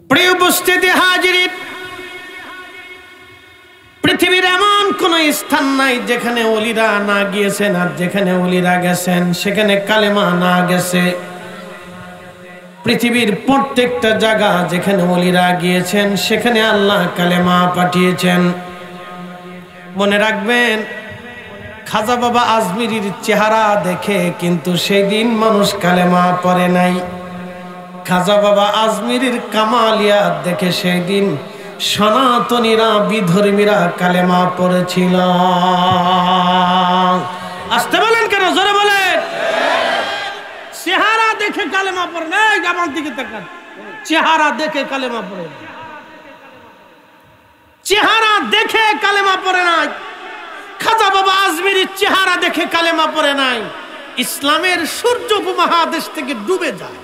প্রিয় উপস্থিতি হাজিরিন, পৃথিবীর এমন কোন স্থান নাই যেখানে ওলিরা না গিয়েছেন, আর যেখানে ওলিরা গেছেন সেখানে কালেমা না গেছে। পৃথিবীর প্রত্যেকটা জায়গা যেখানে ওলিরা গিয়েছেন সেখানে আল্লাহ কালেমা পাঠিয়েছেন। মনে রাখবেন, খাজা বাবা আজমিরির চেহারা দেখে কিন্তু সেই দিন মানুষ কালেমা পড়ে নাই। খাজা বাবা আজমিরির কামালিয়াত দেখে সেই দিন সনাতনীরা বিধর্মীরা কালেমা পড়েছিল। আসতে বলেন কেন, জোরে বলেন। চেহারা দেখে কালেমা পড়ে নাই। আমার দিকে তাকান, চেহারা দেখে কালেমা পড়ে নাই, চেহারা দেখে কালেমা পড়ে নাই। খাজা বাবা আজমিরির চেহারা দেখে কালেমা পড়ে নাই। ইসলামের সূর্য উপমহাদেশ থেকে ডুবে যায়।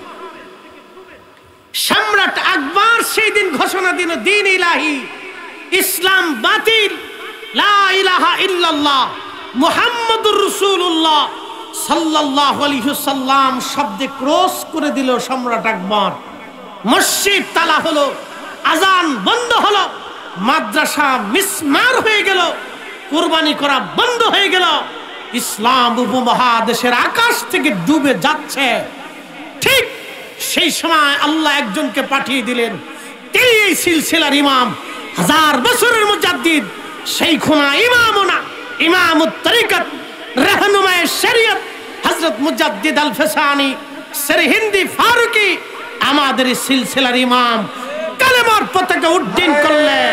সম্রাট আকবর সেই দিন ঘোষণা দিল, দ্বীন ইলাহি, ইসলাম বাতিল, লা ইলাহা ইল্লাল্লাহ মুহাম্মাদুর রাসূলুল্লাহ সাল্লাল্লাহু আলাইহি ওয়াসাল্লাম শব্দে ক্রস করে দিল সম্রাট আকবর। মসজিদ তালা হলো, আজান বন্ধ হলো, মাদ্রাসা মিসমার হয়ে গেল, কুরবানি করা বন্ধ হয়ে গেল। ইসলাম উপমহাদেশের আকাশ থেকে ডুবে যাচ্ছে। ঠিক সেই সময় আল্লাহ একজনকে পাঠিয়ে দিলেন, তিনি এই সিলসিলার ইমাম, 1000 বছরের মুজাদ্দিদ, শাইখুনা ইমামুনা ইমামুত তরিকত, রাহনুমায়ে শরিয়ত হযরত মুজাদ্দিদ আল ফিসানি সরহিন্দি ফারুকি, আমাদের এই সিলসিলার ইমাম কালেমার পতাকা উড্ডীন করলেন।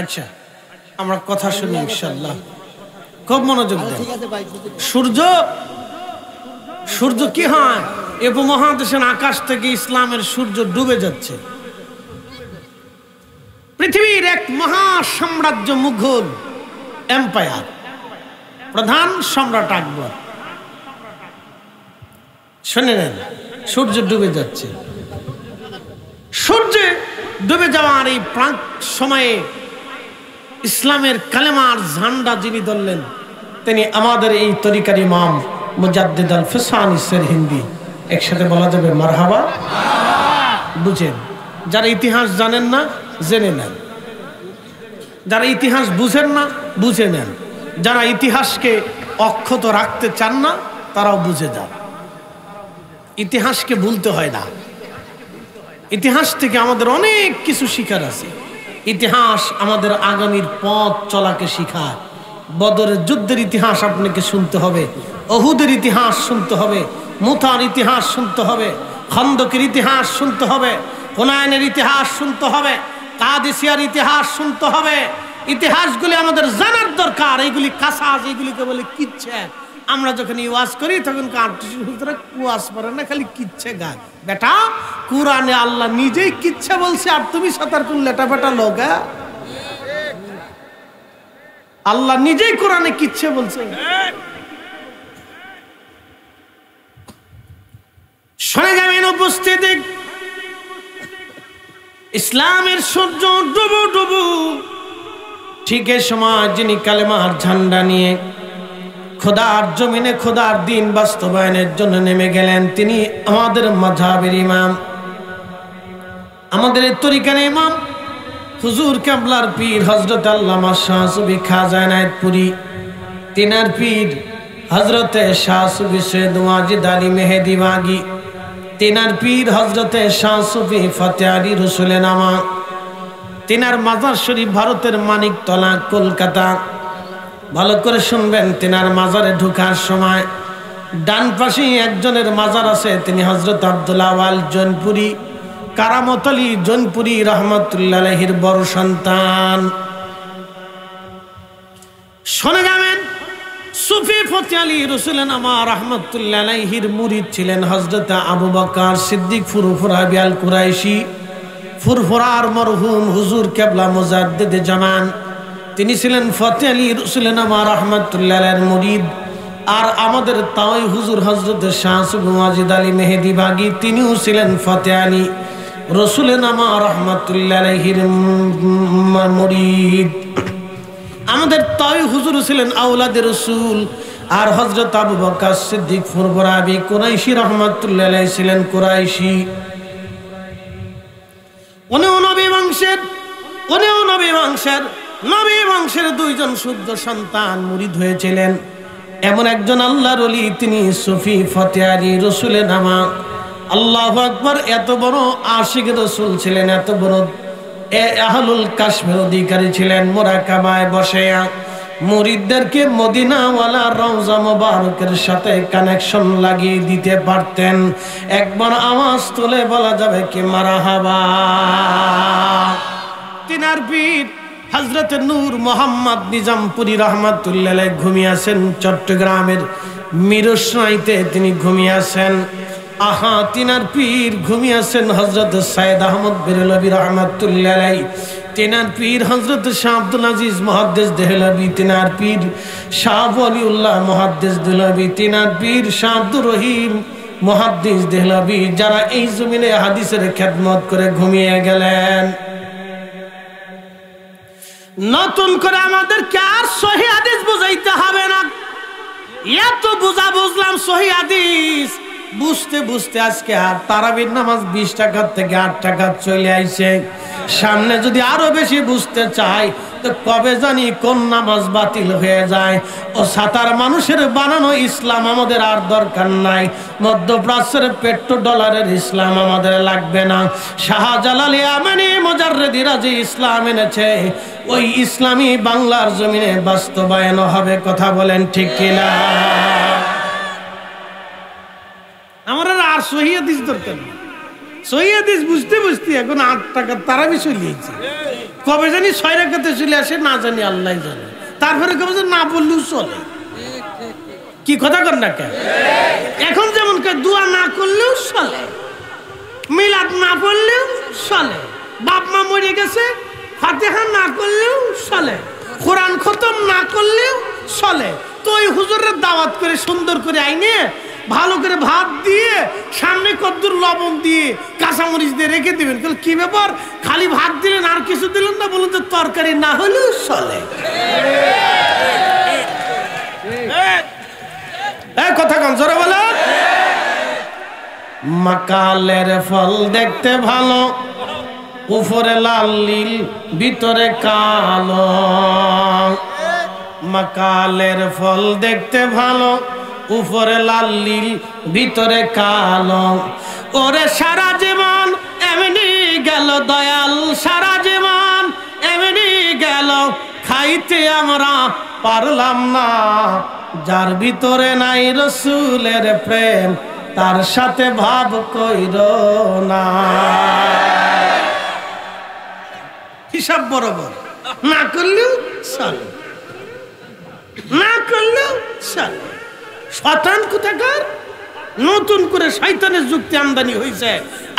আচ্ছা, আমরা কথা শুনি ইনশাআল্লাহ, খুব মনোযোগ দেন। সূর্য কি হয়? এই উপমহাদেশের আকাশ থেকে ইসলামের সূর্য ডুবে যাচ্ছে। পৃথিবীর এক মহা সাম্রাজ্য, মুঘল এম্পায়ার, প্রধান সম্রাট আকবর, শুনে নেন, সূর্য ডুবে যাচ্ছে। সূর্যে ডুবে যাওয়ার এই প্রাক সময়ে ইসলামের কালেমার ঝান্ডা যিনি ধরলেন তিনি আমাদের এই তরিকার ইমাম মুজাদ্দিদ আল ফিসানি সরহিন্দি। একসাথে বলা যাবে মারহাবা। বুঝেন, যারা ইতিহাস জানেন না জেনে নেন, যারা ইতিহাস বুঝেন না বুঝে নেন, যারা ইতিহাসকে অক্ষত রাখতে চান না তারাও বুঝে যান। ইতিহাসকে ভুলতে হয় না, ইতিহাস থেকে আমাদের অনেক কিছু শিখার আছে। ইতিহাস আমাদের আগামীর পথ চলাকে শিখায়। বদরের যুদ্ধের ইতিহাস আপনাকে শুনতে হবে, উহুদের ইতিহাস শুনতে হবে, মুতার ইতিহাস শুনতে হবে, খন্দকের ইতিহাস শুনতে হবে, হুনাইনের ইতিহাস শুনতে হবে, কাদেসিয়ার ইতিহাস শুনতে হবে। ইতিহাসগুলি আমাদের জানার দরকার। এইগুলি কাসাজ, এইগুলিকে বলে কিচ্ছে। আমরা যখন ওয়াজ করি তখন কুয়াজ পড়ে না, খালি কিচ্ছে গায়। বেটা, কুরআনে আল্লাহ নিজেই কিচ্ছে বলছে, আর তুমি সাঁতার কোন লেটা বেটা লোক। আল্লাহ নিজেই কোরআনে কিচ্ছে বলছে। শুনে যাবেন উপস্থিতি, ইসলামের সূর্য ডুবু ডুবু ঠিক এ সময় যিনি কালেমার ঝান্ডা নিয়ে খোদার জমিনে খোদার দিন বাস্তবায়নের জন্য নেমে গেলেন, তিনি আমাদের মাযহাবের ইমাম, আমাদের তরিকার ইমাম হুজুর কেবলার পীর হযরত আল্লামা শাহ সুফি খাজা এনায়েতপুরী, তিনার পীর হযরতে শাহ সুফি সৈয়দ ওয়াজিদ আলী মেহেদি বাগী, তিনার পীর হযরতে শাহ সুফি ফতেহ আলী রসুলে নামা, তিনার মাজার শরীফ ভারতের মানিকতলা কলকাতা। ভালো করে শুনবেন, তিনার মাজারে ঢোকার সময় ডান পাশে একজনের মাজার আছে, তিনি হযরত আব্দুল আওয়াল জৌনপুরী কারামত আলী জৌনপুরী রহমতুল্লাহ আলাইহির বড় সন্তান। শুনে যাবেন, সুফি ফতে আলী রসুলনামা রাহমাতুল্লাহ আলাইহির মুরিদ ছিলেন হযরত আবু বকর সিদ্দিক ফুরফুরা বিআল কুরাইশি, ফুরফুরার মরহুম হুজুর কেবলা মুজাদ্দিদে জামান। তিনি ছিলেন ফতে আলী রসুলনামা রাহমাতুল্লাহ আলাইহির মুরিদ। আর আমাদের তাওই হুজুর হযরত শাহ সুবু ওয়াজিদ আলী মেহেদি বাগী, তিনিও ছিলেন ফতে আলী রসুলনামা রাহমাতুল্লাহ আলাইহির মুরিদ। আমাদের তাওই হুজুর ছিলেন আওলাদে রসুল। আর হযরত আবু বকর সিদ্দিক ফুরফুরা বি কুরাইশি রাহমাতুল্লাহ আলাইহি ছিলেন কুরাইশি। উনিও নবী বংশের দুইজন শুদ্ধ সন্তান মুরিদ হয়েছিলেন। এমন একজন আল্লাহর ওলি, তিনি সুফি ফতে আলী রসুলনামা। আল্লাহু আকবার! এত বড় আশিক রসুল ছিলেন, এত বড় আহলুল কাশফের অধিকারী ছিলেন। মুরাকাবায় বসে মুরিদদেরকে মদিনাওয়ালা রওজা মুবারকের সাথে কানেকশন লাগিয়ে দিতে পারতেন। একবার আওয়াজ তুলে বলা যাবে কি মারহাবা। তিনার পীর হযরত নূর মোহাম্মদ নিজামপুরী রাহমাতুল্লাহ আলাইহি ঘুমিয়ে আছেন চট্টগ্রামের মিরসরাইতে। তিনি ঘুমিয়ে আছেন। আহা, তিনার পীর ঘুমিয়ে আছেন হযরত সাইয়েদ আহমদ বেরেলভী রাহমাতুল্লাহ আলাইহি। তিনার পীর হযরত শাহ আব্দুল আজিজ মুহাদ্দিস দেহলভী। তিনার পীর শাহ ওয়ালিউল্লাহ মুহাদ্দিস দেহলভী। তিনার পীর শাহ আব্দুর রহিম মুহাদ্দিস দেহলভী, যারা এই জমিনে হাদিসের খেদমত করে ঘুমিয়ে গেলেন। নতুন করে আমাদেরকে আর সহিহ হাদিস বুঝাইতে হবে না। এত বুঝলাম সহিহ হাদিস বুঝতে বুঝতে আজকে আর তারাবির নামাজ 20 টাকা থেকে 8 টাকা চলে আইছে। সামনে যদি আরো বেশি বুঝতে চাই তো কবে জানি কোন নামাজ বাতিল হয়ে যায়। ও সাতার মানুষের বানানো ইসলাম আমাদের আর দরকার নাই। মধ্যপ্রাচ্যের পেট্রো ডলারের ইসলাম আমাদের লাগবে না। শাহজালালি আমানি মুজাররিদিরা যে ইসলাম এনেছে, ওই ইসলামী বাংলার জমিনে বাস্তবায়ন হবে। কথা বলেন ঠিক কিনা? আমার আর সহিহ হাদিস দরকার নেই। সহিহ হাদিস বুঝতে বুঝতে এখন 8 টাকা তারাবি চলিয়েছে। কবে জানি 6 রাকাতে চলে আসে, না জানি আল্লাহ জানে। তারপরে কবে যে না বললেও চলে। কি কথা কর না কেন? এখন যেমন দোয়া না করলেও চলে, মিলাদ না পড়লেও চলে, বাপ মা মরে গেছে ফাতিহা না করলেও চলে, কোরআন খতম না করলেও চলে। তো ওই হুজুরের দাওয়াত করে সুন্দর করে আইনে ভালো করে ভাত দিয়ে সামনে কদ্দুর লবণ দিয়ে কাঁচামরিচ দিয়ে রেখে দিবেন। কি ব্যাপার, খালি ভাত দিলেন আর কিছু দিলেন না? বলুন তো তরকারি না হলেও চলে। কথা কম জোরে বলো। মাকালের ফল দেখতে ভালো, উপরে লাল নীল ভিতরে কালো। মাকালের ফল দেখতে ভালো, উপরে লাল নীল ভিতরে কালো। ওরে সারা জীবন এমনি গেল দয়াল, সারা জীবন এমনি গেল, খাইতে আমরা পারলাম না। যার ভিতরে নাই রসুলের প্রেম, তার সাথে ভাব কইরো না। হিসাব বরাবর না করলেও চলে, না করলেও চলে। শয়তান কোথাকার, নতুন করে শয়তানের যুক্তি আমদানি হয়েছে।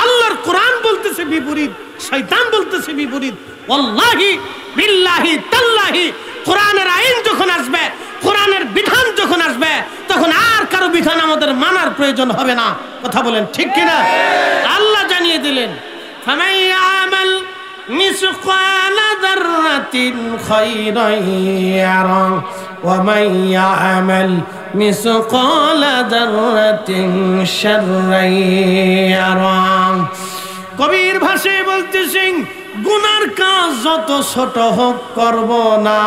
আল্লাহর কোরআন বলতেছে বিপরীত, শয়তান বলতেছে বিপরীত। ওয়াল্লাহি বিল্লাহি তাল্লাহি কোরআনের আইন যখন আসবে, কোরআনের বিধান যখন আসবে, তখন আর কারো বিধান আমাদের মানার প্রয়োজন হবে না। কথা বলেন ঠিক কিনা? আল্লাহ জানিয়ে দিলেন, ফামান ইয়ামাল মিসকালা যাররাতিন খায়রান ইয়ারা ওয়া মান ইয়ামাল মিসকালা যাররাতিন শাররান ইয়ারা। কবির ভাষায় বলতেছেন, গুনার কাজ যত ছোট হোক করব না,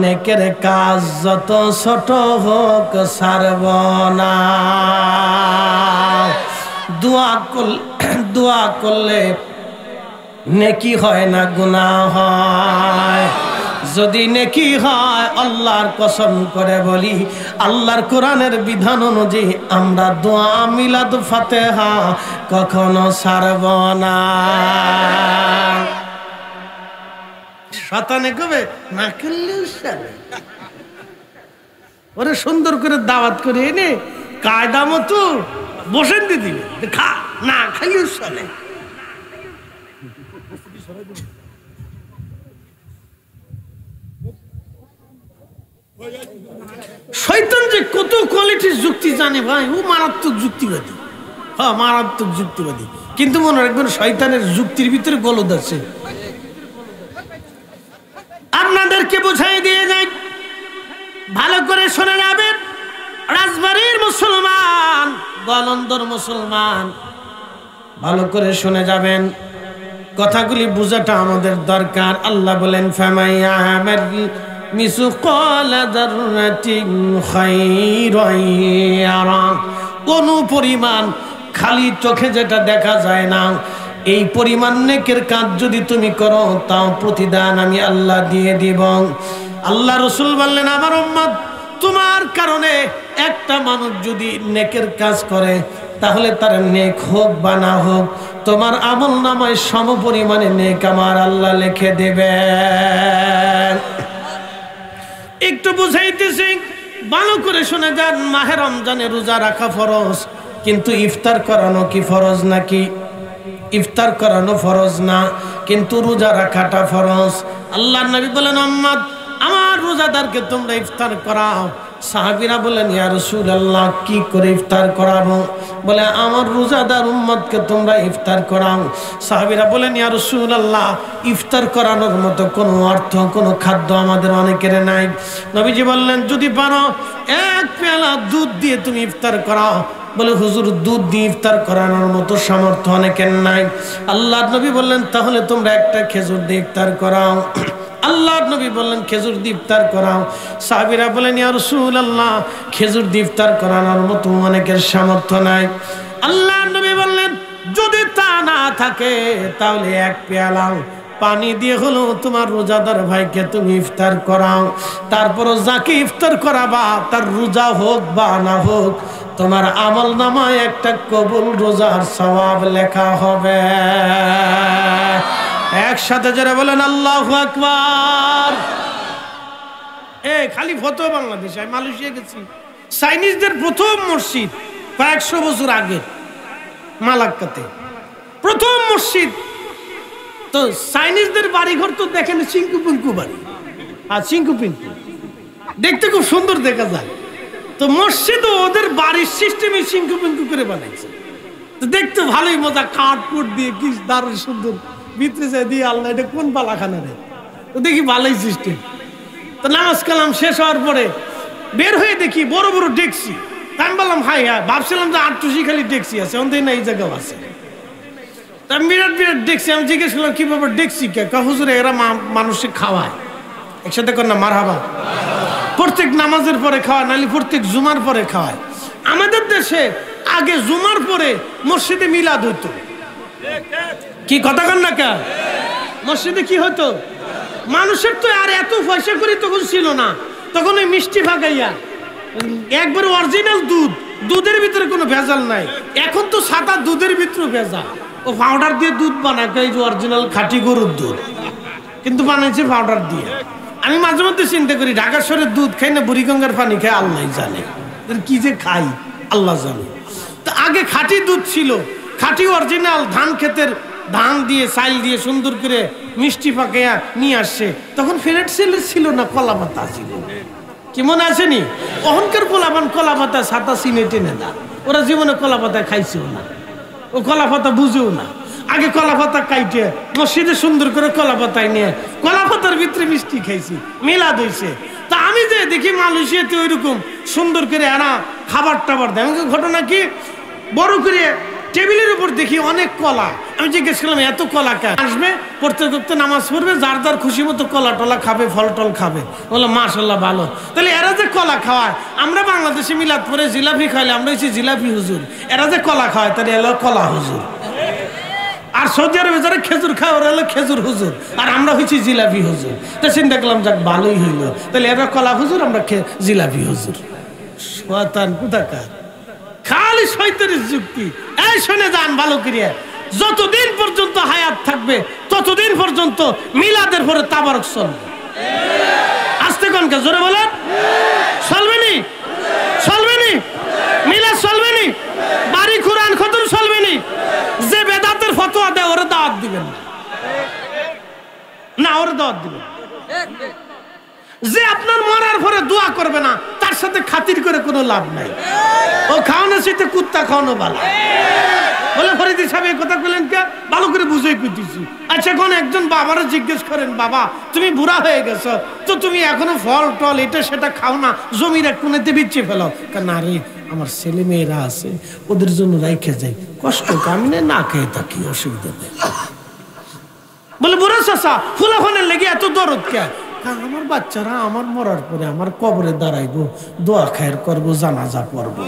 নেকের কাজ যত ছোট হোক ছাড়ব না। দোয়া করলে নেকি হয় না, গুনাহ হয়। যদি নেকি হয়, আল্লাহর কসম করে বলি, আল্লাহর কোরআনের বিধান অনুযায়ী আমরা দোয়া মিলাদ ফাতিহা কখনো ছাড়ব না। শয়তানে কবে না করলেও চলে, ওরে সুন্দর করে দাওয়াত করে এনে কায়দা মতো বসেন দিয়ে দিবে, খা না খাইও চলে। শয়তান যে কত কোয়ালিটির যুক্তি জানে ভাই, ও মারাত্মক যুক্তিবাদী। হ্যাঁ, মারাত্মক যুক্তিবাদী। কিন্তু মনে রাখবেন শয়তানের যুক্তির ভিতরে গলদ আছে। আপনাদেরকে বুঝাই দিয়ে যাই, ভালো করে শুনে যাবেন। রাজবাড়ির মুসলমান, গলন্দর মুসলমান, ভালো করে শুনে যাবেন, কথাগুলি বোঝাটা আমাদের দরকার। আল্লাহ বলেন ফামাইয়ামাল মিসকালা যাররাতিন খায়রান ইয়ারা, কোন পরিমাণ খালি চোখে যেটা দেখা যায় না, এই পরিমাণ নেকের কাজ যদি তুমি করো তাও প্রতিদান আমি আল্লাহ দিয়ে দিব। আল্লাহ রাসূল বললেন আমার উম্মত, তোমার কারণে একটা মানুষ যদি নেকের কাজ করে তাহলে তার নেক হোক বা না হোক, তোমার আমল নামায় সম পরিমাণে নেক আমার আল্লাহ লিখে দেবেন। একটু বুঝাইতেছি, ভালো করে শুনে যান। মাহে রমজানে রোজা রাখা ফরজ, কিন্তু ইফতার করানো কি ফরজ নাকি? ইফতার করানো ফরজ না, কিন্তু রোজা রাখাটা ফরজ। আল্লাহর নবী বলেন উম্মত, আমার রোজাদারকে তোমরা ইফতার করাও। সাহাবীরা বলেন ইয়া রাসূলুল্লাহ, কি করে ইফতার করাবো? বলে আমার রোজাদার উম্মতকে তোমরা ইফতার করাও। সাহাবীরা বলেন ইয়া রাসূলুল্লাহ, ইফতার করানোর মতো কোনো অর্থ, কোনো খাদ্য আমাদের অনেকের নাই। নবীজি বললেন যদি পারো এক পেয়ালা দুধ দিয়ে তুমি ইফতার করাও। বলে হুজুর, দুধ দিয়ে ইফতার করানোর মতো সামর্থ্য অনেকের নাই। আল্লাহর নবী বললেন তাহলে তোমরা একটা খেজুর দিয়ে ইফতার করাও। আল্লাহর নবী বললেন খেজুর দিয়ে ইফতার করাও। সাহাবীরা বলেন ইয়া রাসূলুল্লাহ, খেজুর দিয়ে ইফতার করানোর মতো অনেকের সামর্থ্য নাই। আল্লাহর নবী বললেন যদি তা না থাকে তাহলে এক পেয়ালা পানি দিয়ে হলো তোমার রোজাদার ভাইকে তুমি ইফতার করাও। তারপর যাকে ইফতার করাবা তার রোজা হোক বা না হোক, তোমার আমল নামায় একটা কবুল রোজার সওয়াব লেখা হবে। একসাথে যারা বলেন আল্লাহু আকবার। খালি ফটো বাংলাদেশে, আমি মালয়েশিয়া গেছি, চাইনিজদের প্রথম মসজিদ কয়েকশো বছর আগে মালাক্কাতে প্রথম মসজিদ। তো চাইনিজদের বাড়িঘর তো দেখেন চিঙ্কুপিঙ্কু বাড়ি, আর চিঙ্কুপিঙ্কু দেখতে খুব সুন্দর দেখা যায়। তো মসজিদও ওদের বাড়ির সিস্টেমে চিঙ্কুপিঙ্কু করে বানাইছে। তো দেখতে ভালোই মজা, কাঠকুট দিয়ে কি দারুণ সুন্দর, ভিতরে যায় দিয়ে আল্লাহ এটা কোন পালাখানা রে, তো দেখি ভালোই সিস্টেম। তো নামাজ কালাম শেষ হওয়ার পরে বের হয়ে দেখি বড় বড় ডেকসি। আমি বললাম হাই, হ্যাঁ ভাবছিলাম যে আটটুসি খালি ডেকসি আছে, অন্তত না এই জায়গাও আছে। তা বিরাট বিরাট ডেকসি। আমি জিজ্ঞেস করলাম কি ব্যাপার ডেকসি কে? হুজুরে এরা মানুষকে খাওয়ায়। একসাথে কর না মারহাবা। প্রত্যেক নামাজের পরে খাওয়ায়, নাহলে প্রত্যেক জুমার পরে খাওয়ায়। আমাদের দেশে আগে জুমার পরে মসজিদে মিলাদ হইতো। কি কথা কন না কে? মসজিদে কি হতো? মানুষের তো আর এত পয়সা করি তখন ছিল না, তখন ওই মিষ্টি ভাগাইয়া একবারে অরিজিনাল দুধ, দুধের ভিতরে কোনো ভেজাল নাই। এখন তো সাদা দুধের ভিতরে ভেজাল, ও পাউডার দিয়ে দুধ বানায়, এই যে অরিজিনাল খাঁটি গরুর দুধ, কিন্তু বানাইছে পাউডার দিয়ে। আমি মাঝে মধ্যে চিন্তা করি ঢাকা শহরের দুধ খাই না বুড়িগঙ্গার পানি খাই, আল্লাহ জানে কি যে খাই, আল্লাহ জানে। তো আগে খাঁটি দুধ ছিল, খাঁটি অরিজিনাল ধান ক্ষেতের ধান দিয়ে চাল দিয়ে সুন্দর করে মিষ্টি পাকাইয়া নিয়ে আসছে। তখন ফেরেট সেলের ছিল না, কলা পাতা ছিল। কি মনে আসেনি? অহংকার পোলাপান কলা পাতা ছাতা চিনে টেনে না, ওরা জীবনে কলা পাতা খাইছেও না, ও কলা পাতা বুঝেও না। আগে কলা পাতা কাইটে মসজিদে সুন্দর করে কলা পাতায় নিয়ে কলা পাতার ভিতরে মিষ্টি খাইছি, মিলাদ হয়েছে। তা আমি যে দেখি মালয়েশিয়াতে ওইরকম সুন্দর করে এরা খাবার টাবার দেয়। ঘটনা কি, বড় করে টেবিলের উপর দেখি অনেক কলা। আমি জিজ্ঞেস করলাম এত কলা কে? আসবে পড়তে করতে নামাজ পড়বে, যার যার খুশি মতো কলা টলা খাবে, ফল টল খাবে। বললাম মাশাআল্লাহ ভালো। তাহলে এরা যে কলা খাওয়ায়, আমরা বাংলাদেশে মিলাদ পরে জিলাপি খাইলে আমরা হচ্ছে জিলাপি হুজুর, এরা যে কলা খাওয়ায় তাহলে এলো কলা হুজুর। আর সৌদি আরবে যারা খেজুর খায় ওরা হলো খেজুর হুজুর, আর আমরা হচ্ছি জিলাপি হুজুর। তো চিন্তা করলাম যাক ভালোই হইলো, তাহলে এরা কলা হুজুর, আমরা জিলাপি হুজুর। শয়তান কোথাকার, খালি শয়তানের যুক্তি। এই শুনে যান ভালো করিয়া, যতদিন পর্যন্ত হায়াত থাকবে ততদিন পর্যন্ত মিলাদের পরে তাবারক চলবে। আস্তে কনকা জোরে বলেন, চলবে নি? চলবে নি? মিলাদ চলবে নি? বাড়ি কোরআন খতম চলবে নি? যে বেদাতের ফতোয়া দেয় ওরে দাওয়াত দিবেন না, ওরে দাওয়াত দিবেন। যে আপনার মরার পরে দোয়া করবে না তার সাথে খাতির করে কোনো লাভ নাই। ও খাওয়ানো সাথে কুত্তা খাওয়ানো ভালো। বলে ফরিদি সাহেব এই কথা বললেন কে? ভালো করে বুঝেই কুতিছি। আচ্ছা কোন একজন বাবারা জিজ্ঞেস করেন, বাবা তুমি বুড়া হয়ে গেছো তো তুমি এখনো ফল টল এটা সেটা খাও না, জমির এক কোণেতে বিচ্ছে ফেলো। না রে, আমার ছেলে মেয়েরা আছে, ওদের জন্য রাইখে যাই, কষ্ট কামনে না খেয়ে থাকি, অসুবিধা নেই। বলে বুড়া চাচা ফুলাফানের লেগে এত দরদ কে? আমার বাচ্চারা আমার মরার পরে আমার কবরে দাঁড়াইবো, দোয়া খায়ের করবো, জানাজা পড়বো।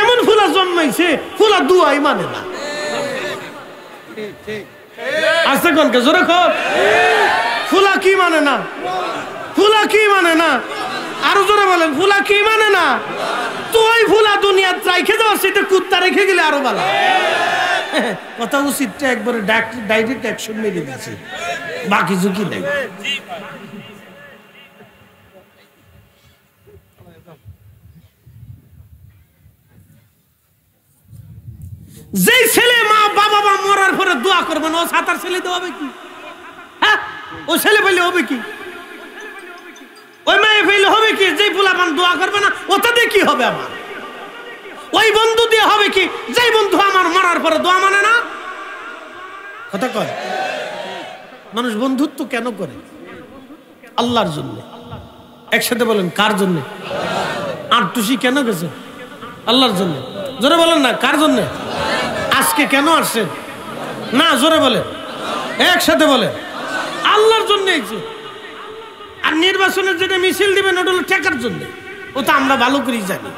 এমন ফুলা জন্মাইছে ফুলা দুয়াই মানে না। আসতে কোনকে জোরে খোঁজ। ফুলা কি মানে না? ফুলা কি মানে না? আরো জোরে বলেন, ফুলা কি মানে না? তুই ফুলা দুনিয়া রাইখে যাওয়ার সেটা কুত্তা রেখে গেলে আরো ভালো। কথা উচিতটা একবারে ডাইরেক্ট অ্যাকশন মেরে দিচ্ছে, বাকি ঝুঁকি নেই। যেই ছেলে মা বাবা মা মরার পরে দোয়া করবেন, ও সাতার ছেলে তো হবে কি? হ্যাঁ, ও ছেলে পেলে হবে কি? ওই মেয়ে পেলে হবে কি? যেই পোলাপান দোয়া করবে না ওটাতে কি হবে আমার? ওই বন্ধু দিয়ে হবে কি যেই বন্ধু আমার মরার পরে দোয়া মানে না? কথা কয়। মানুষ বন্ধুত্ব কেন করে? আল্লাহর জন্য। একসাথে বলেন, কার জন্য? আর টুসি কেন গেছে? আল্লাহর জন্য। জোরে বলেন না, কার জন্য? আজকে কেন আসছেন? না, জোরে বলেন, একসাথে বলেন, আল্লাহর জন্য। আর নির্বাচনের জন্য মিছিল দিবেন ওটা হলো টাকার জন্য। ও তো আমরা ভালো করেই জানি।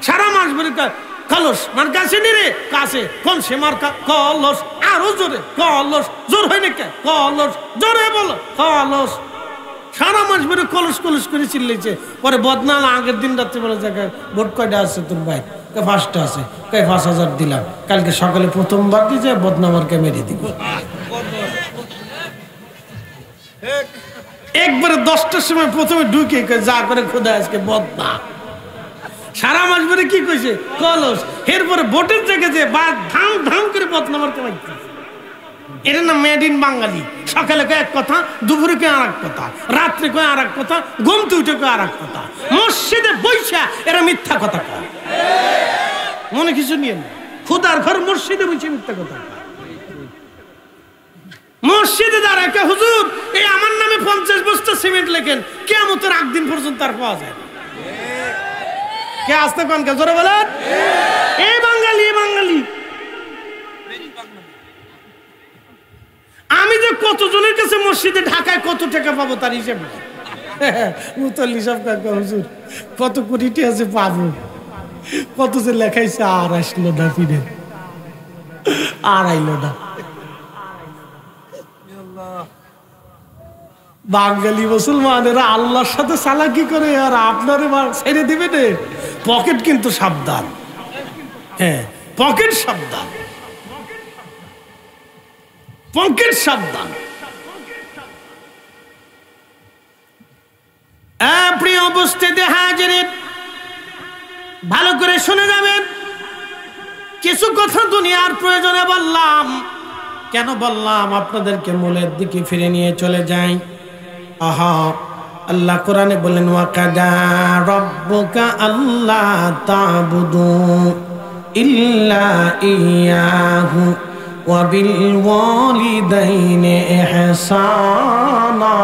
সারা মাস বলে কলস মার কাছে নি রে, কাছে কোন সে মার কলস, আরো জোরে কলস, জোর হয় না কে? কলস, জোরে বলো কলস। সারা মাস বেরো কলস কলস করে চিল্লেছে। পরে বদনাল আগের দিন রাত্রে বলে জায়গায় ভোট কয়টা আছে তোর ভাই? 5টা আছে। 5,000 দিলাম, কালকে সকালে প্রথমবার দিয়ে যায় বদনামারকে মেরে দিব। একবারে 10টার সময় প্রথমে ঢুকে যা করে খোদা আজকে বদনা। সারা মাস ধরে কি কইছে? কলস। এরপরে ভোটের জায়গায় যে ধাম ধাম করে বদনামারকে মারছে। এটা না মেড ইন বাঙালি। সকালে কয় এক কথা, দুপুরে কয় আর এক কথা, রাত্রে কয় আর এক কথা, ঘুমতে উঠে কয় আর এক কথা। মসজিদে বৈশা এরা মিথ্যা কথা কয়। মনে কিছু নিয়ে না, খুদার ঘর মসজিদে বসে মিথ্যা কথা। মসজিদে দাঁড়ায় কে? হুজুর এই আমার নামে 50 বস্তা সিমেন্ট লেখেন, কিয়ামতের আগ দিন পর্যন্ত আর পাওয়া যায় না। কে আসতে কোন কে? জোরে বলেন। এই বাঙালি, এই বাঙালি। আমি যে কতজনের কাছে মসজিদে ঢাকায় কত টাকা পাবো তার হিসেব নেই। মুতাল্লি সাহেব কাকা, হুজুর কত কোটি আছে পাবো, কত যে লেখাইছে, আর আসলো না ফিরে, আর আইলো না। বাঙালি মুসলমানেরা আল্লাহর সাথে চালাকি করে আর আপনারে ছেড়ে দিবে রে। পকেট কিন্তু সাবধান। হ্যাঁ, পকেট সাবধান, পকেট সাবধান। প্রিয় উপস্থিতি হাজিরিন, ভালো করে শুনে যাবেন। কিছু কথা দুনিয়ার প্রয়োজনে বললাম। কেন বললাম? আপনাদেরকে মূলের দিকে ফিরে নিয়ে চলে যাই। আহা, আল্লাহ কোরআনে বলেন, ওয়াকাদা রাব্বুকা আল্লা তা'বুদু ইল্লা ইয়াহু ওয়া বিল ওয়ালিদাইনি ইহসানা।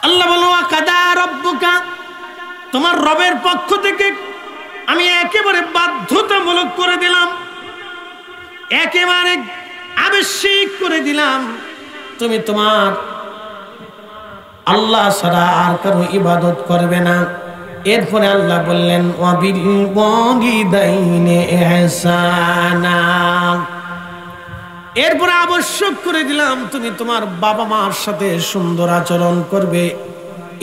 আল্লাহ বলেন, ওয়াকাদা রাব্বুকা, তোমার রবের পক্ষ থেকে আমি একেবারে বাধ্যতামূলক করে দিলাম, একেবারে আবশ্যিক করে দিলাম, তুমি তোমার আল্লাহ ছাড়া আর কারো ইবাদত করবে না। এরপরে আল্লাহ বললেন, ওয়াবিল ওয়ালিদাইনি ইহসানা। এরপরে আবশ্যক করে দিলাম তুমি তোমার বাবা মার সাথে সুন্দর আচরণ করবে।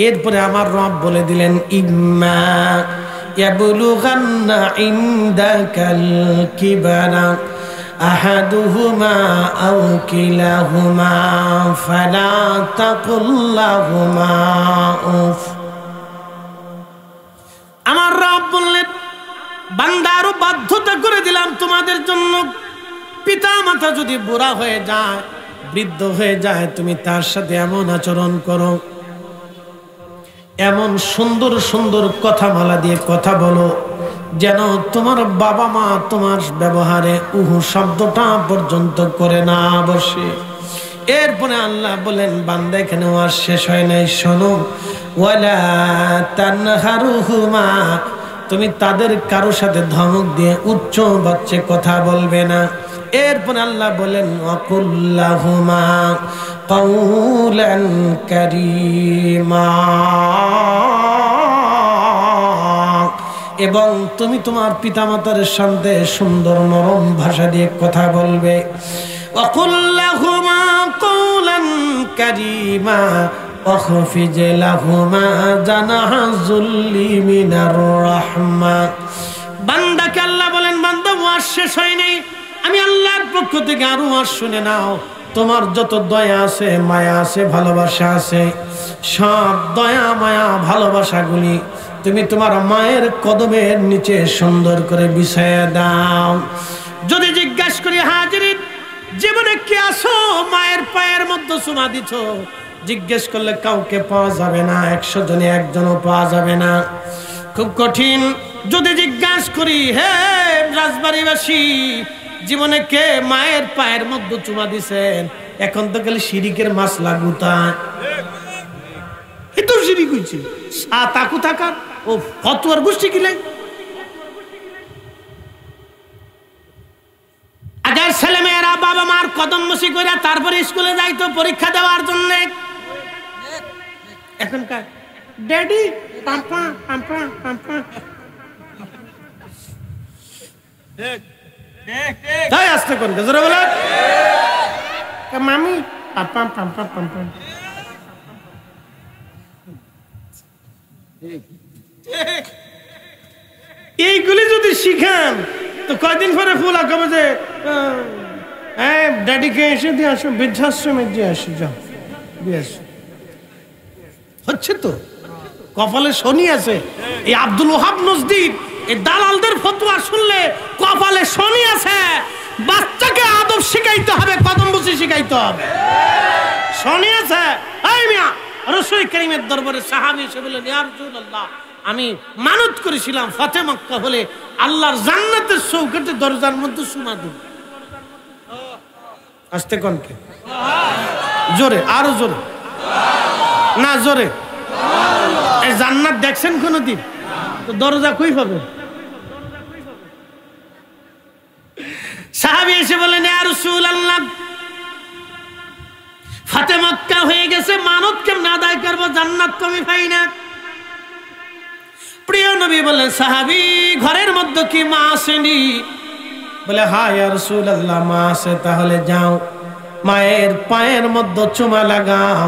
এরপরে আমার রব বলে দিলেন, ইম্মা ইয়াবলুগান্না ইনদাকাল কিবারা أحدهما أو كلاهما فلا تقل لهما أف আমার রব বললেন বান্দার বাধ্যতা করে দিলাম তোমাদের জন্য পিতা মাতা যদি বুড়া হয়ে যায় বৃদ্ধ হয়ে যায় তুমি তার সাথে এমন আচরণ করো এমন সুন্দর সুন্দর কথামালা দিয়ে কথা বলো যেন তোমার বাবা মা তোমার ব্যবহারে উহু শব্দটা পর্যন্ত করে না বসে এরপরে আল্লাহ বলেন বান্দা এখানে আর শেষ হয় নাই শোনো ওয়ালা তানহারুহুমা তুমি তাদের কারো সাথে ধমক দিয়ে উচ্চ বাচ্চে কথা বলবে না এরপরে আল্লাহ বলেন ওয়াকুল্লাহুমা কাউলান কারীমা এবং তুমি তোমার পিতামাতার সাথে সুন্দর নরম ভাষা দিয়ে কথা বলবে ওয়াকুল্লাহুমা কাউলান কারীমা ওয়াখফিজ লাহুমা জানাহা যুল্লি মিনার রাহমা বান্দাকে আল্লাহ বলেন বান্দা ওয়াজ শেষ হয় নাই আমি আল্লাহর পক্ষ থেকে আরো ওয়াজ শুনে নাও তোমার যত দয়া আছে মায়া আছে ভালোবাসা আছে সব দয়া মায়া ভালোবাসাগুলি তুমি তোমার মায়ের কদমের নিচে সুন্দর করে বিছায়া দাও যদি জিজ্ঞাসা করি হাজিরিন জীবনে কি আসো মায়ের পায়ের মধ্যে চুমা দিছো জিজ্ঞেস করলে কাউকে পাওয়া যাবে না 100 জনে একজনও পাওয়া যাবে না খুব কঠিন যদি জিজ্ঞাসা করি হে রাজবাড়িবাসী জীবনে কে মায়ের পায়ের মধ্যে চুমা দিছেন এখন তো খালি শিরিকের মাসলা গুতা এত শিরিক হইছে তাকু থাকার ও ফতোয়ার গোষ্ঠী কিলাই আগে ছেলেমেয়েরা বাবা মার কদম বসি করে তারপরে স্কুলে যাইতো পরীক্ষা দেওয়ার জন্য এখনকার ড্যাডি পাম্পা পাম্পা পাম্পা তাই আসতে কোন জোরে বলে মামি পাম্পা পাম্পা পাম্পা এইগুলি যদি শিখান তো কয়দিন পরে ফুল আঁকাবো যে ড্যাডিকে এসে দিয়ে আসো বৃদ্ধাশ্রমে দিয়ে আসো যাও দিয়ে আসো হচ্ছে তো কপালে শনি আছে এই আব্দুল ওহাব নজদির এই দালালদের ফতোয়া শুনলে কপালে শনি আছে বাচ্চাকে আদব শিখাইতে হবে কদম বসে শিখাইতে হবে শনি আছে এই মিয়া রাসূল কারীমের দরবারে সাহাবী এসে বললেন ইয়া রাসূলুল্লাহ আমি মানত করেছিলাম ফতে মক্কা হলে আল্লাহর জান্নাতের চৌকাঠে দরজার মধ্যে সুমা দেব আস্তে কোনকে জোরে আরো জোরে না জোরে এই জান্নাত দেখছেন কোনদিন তো দরজা কই পাবে সাহাবী এসে বলেন ইয়া রাসূলুল্লাহ ফতে মক্কা হয়ে গেছে মানত কেমনে আদায় করব জান্নাত তো আমি পাই না প্রিয় নবী বলেন সাহাবী ঘরের মধ্যে কি মা আসেনি বলে হ্যাঁ ইয়া রাসূলুল্লাহ মা আছে তাহলে যাও মায়ের পায়ের মধ্যে চুমা লাগাও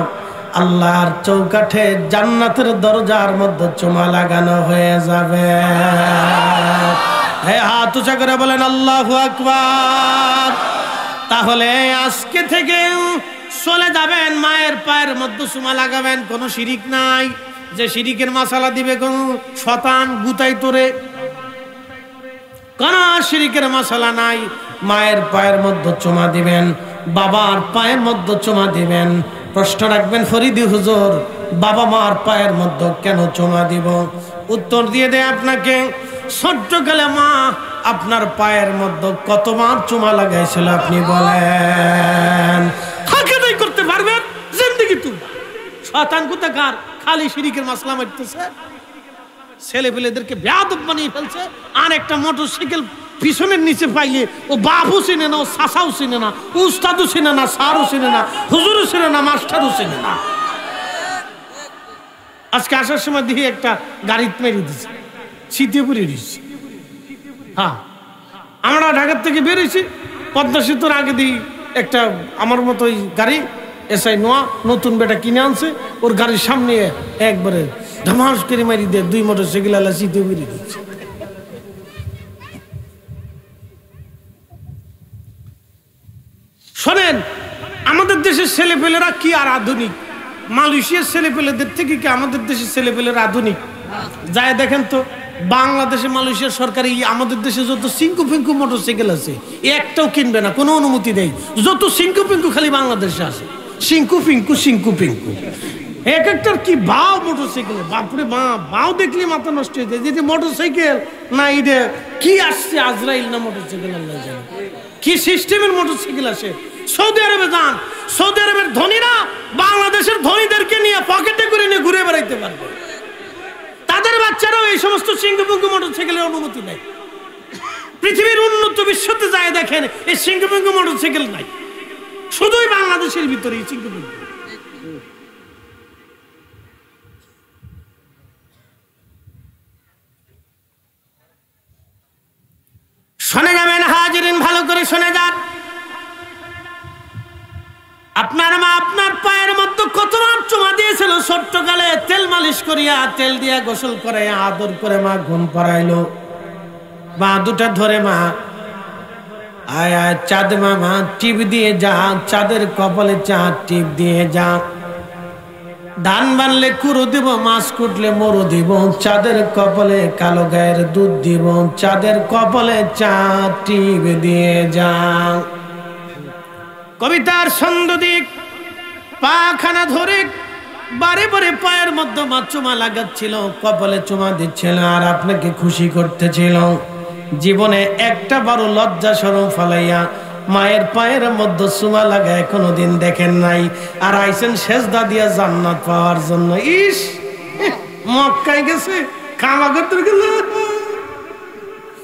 আল্লাহর চৌকাঠে জান্নাতের দরজার মধ্যে চুমা লাগানো হয়ে যাবে হে হাত উঁচা করে বলেন আল্লাহু আকবার তাহলে আজকে থেকে চলে যাবেন মায়ের পায়ের মধ্যে চুমা লাগাবেন কোনো শিরিক নাই যে শিরিকের মশালা দিবে কোন শতান গুতাই তোরে কোন শিরিকের মশালা নাই মায়ের পায়ের মধ্যে চুমা দিবেন বাবার পায়ের মধ্যে চুমা দিবেন প্রশ্ন রাখবেন ফরিদি হুজুর বাবা মার পায়ের মধ্যে কেন চুমা দিব উত্তর দিয়ে দেয় আপনাকে ছোট্টকালে মা আপনার পায়ের মধ্যে কতবার চুমা লাগাইছিল আপনি বলেন হাকিদাই করতে পারবেন জিন্দেগি তুই শয়তান কোথাকার খালি শিরিকের মাসলা মারতেছে ছেলে পেলেদেরকে বেয়াদব বানিয়ে ফেলছে আর একটা মোটরসাইকেল পিছনের নিচে পাইলে ও বাপও চিনে না ও চাচাও চিনে না উস্তাদও চিনে না স্যারও চিনে না হুজুরও চিনে না মাস্টারও চিনে না আজকে আসার সময় দেখি একটা গাড়িতে মেরে দিচ্ছে শীতে পুড়ে দিচ্ছে হ্যাঁ আমরা ঢাকার থেকে বেরিয়েছি পদ্মা সেতুর আগে দিই একটা আমার মতো ওই গাড়ি এসআই নোয়া নতুন বেটা কিনে আনছে ওর গাড়ির সামনে একবারে ধমাস করে মারি দিয়ে 2 মোটরসাইকেল আলা শীতে পুড়ে দিচ্ছে ছেলেপেলেরা কি আর আধুনিক? মালয়েশিয়ার ছেলেপেলেদের থেকে কি আমাদের দেশের ছেলেপেলেরা আধুনিক? যায় দেখেন তো, বাংলাদেশে মালয়েশিয়ার সরকার আমাদের দেশে যত সিঙ্কু ফিঙ্কু মোটরসাইকেল আছে একটাও কিনবে না, কোনো অনুমতি দেয়। যত সিঙ্কু ফিঙ্কু খালি বাংলাদেশে আছে, সিঙ্কু ফিঙ্কু সিঙ্কু ফিঙ্কু। এক একটার কি বাও মোটরসাইকেল, বাপরে বাপ, বাও দেখলে মাথা নষ্ট হয়ে যায়। যে মোটরসাইকেল না, এটা কি আসছে আজরাইল না মোটরসাইকেল, আল্লাহ জানে কি সিস্টেমের মোটরসাইকেল আসে। সৌদি আরবে যান, সৌদি আরবের ধনীরা বাংলাদেশের ধনীদেরকে নিয়ে পকেটে করে নিয়ে ঘুরে বেড়াইতে পারবে। তাদের বাচ্চারাও এই সমস্ত সিঙ্গুপুঙ্গু মোটরসাইকেলের অনুমতি নেই। পৃথিবীর উন্নত বিশ্বতে যায় দেখেন, এই সিঙ্গুপুঙ্গু মোটরসাইকেল নাই, শুধুই বাংলাদেশের ভিতরে এই সিঙ্গুপুঙ্গু। শুনে যাবেন হাজিরিন, ভালো করে শুনে যান। আপনার মা আপনার পায়ের মধ্যে কতবার চুমা দিয়েছিল ছোট্টকালে, তেল মালিশ করিয়া, তেল দিয়া গোসল করে, আদর করে মা ঘুম পাড়াইলো। মা দুটা ধরে মা আয় আয় চাঁদ মামা টিপ দিয়ে যা, চাঁদের কপালে চাঁদ টিপ দিয়ে যা। ধান বানলে কুড়ো দিব, মাছ কুটলে মরু দিব, চাঁদের কপালে কালো গায়ের দুধ দিব, চাঁদের কপালে চাঁদ টিপ দিয়ে যা। কবিতার ছন্দ দিক, পাখানা ধরে বারে বারে পায়ের মধ্যে মা চুমা লাগাচ্ছিল, কপালে চুমা দিচ্ছিল আর আপনাকে খুশি করতেছিল। জীবনে একটা বারো লজ্জা শরম ফালাইয়া মায়ের পায়ের মধ্যে চুমা লাগায় কোনোদিন দেখেন নাই, আর আইসেন সেজদা দিয়া জান্নাত পাওয়ার জন্য। ইস, মক্কায় গেছে কামাগর গেল,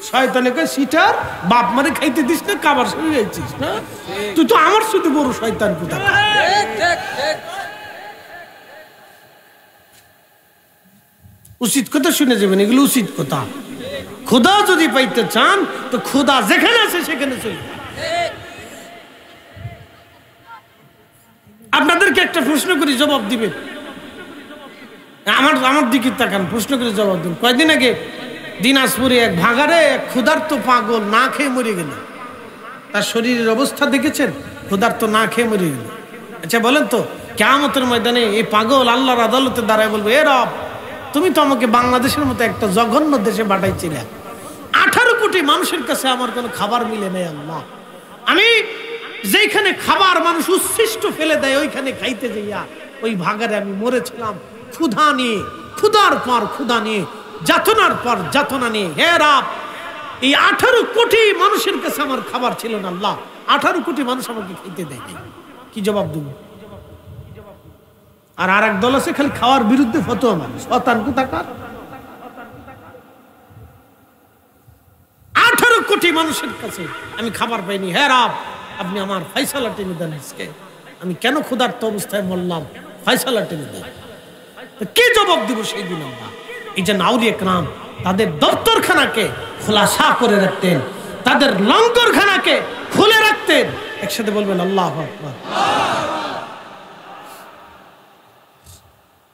শয়তানে কয় সিটার বাপ মারে খাইতে দিস না, কাবার শুরু হয়েছিস না, তুই তো আমার সাথে বড় শয়তান কোথা। উচিত কথা শুনে যাবেন, এগুলো উচিত কথা। খোদা যদি পাইতে চান তো খোদা যেখানে আছে সেখানে চলে। আপনাদেরকে একটা প্রশ্ন করি, জবাব দিবেন। আমার দিকে তাকান, প্রশ্ন করে জবাব দিন। কয়েকদিন আগে দিনাজপুরে এক ভাগারে এক ক্ষুধার্ত পাগল না খেয়ে মরে গেল। তার শরীরের অবস্থা দেখেছেন? ক্ষুধার্ত না খেয়ে মরে গেল। আচ্ছা বলেন তো, কিয়ামতের ময়দানে এই পাগল আল্লাহর আদালতে দাঁড়ায় বলবে, এ রব, তুমি তো আমাকে বাংলাদেশের মতো একটা জঘন্য দেশে পাঠাইছিলে, 18 কোটি মানুষের কাছে আমার কোনো খাবার মিলে নেই আল্লাহ। আমি যেখানে খাবার মানুষ উচ্ছিষ্ট ফেলে দেয় ওইখানে খাইতে যাইয়া ওই ভাগারে আমি মরেছিলাম ক্ষুধা নিয়ে, ক্ষুধার পর ক্ষুধা নিয়ে, যাতনার পর যাতনা নিয়ে। হে রব, এই 18 কোটি মানুষের কাছে আমার খাবার ছিল না আল্লাহ, 18 কোটি মানুষ আমাকে খাইতে দেয় নাই, কি জবাব দেব? আর এক দল আছে খালি খাওয়ার বিরুদ্ধে ফতোয়া মানুষ, শয়তান কোথাকার। 18 কোটি মানুষের কাছে আমি খাবার পাইনি। হে রব, আপনি আমার ফয়সালা টেনে দেন, আমি কেন ক্ষুধার্ত অবস্থায় মরলাম, ফয়সালা টেনে দেন। কে জবাব দিব সেই দিন? আমরা এই যে আউলিয়া কেরাম তাদের দপ্তরখানাকে খোলাসা করে রাখতেন, তাদের লঙ্গরখানাকে খুলে রাখতেন। একসাথে বলবেন আল্লাহু আকবার।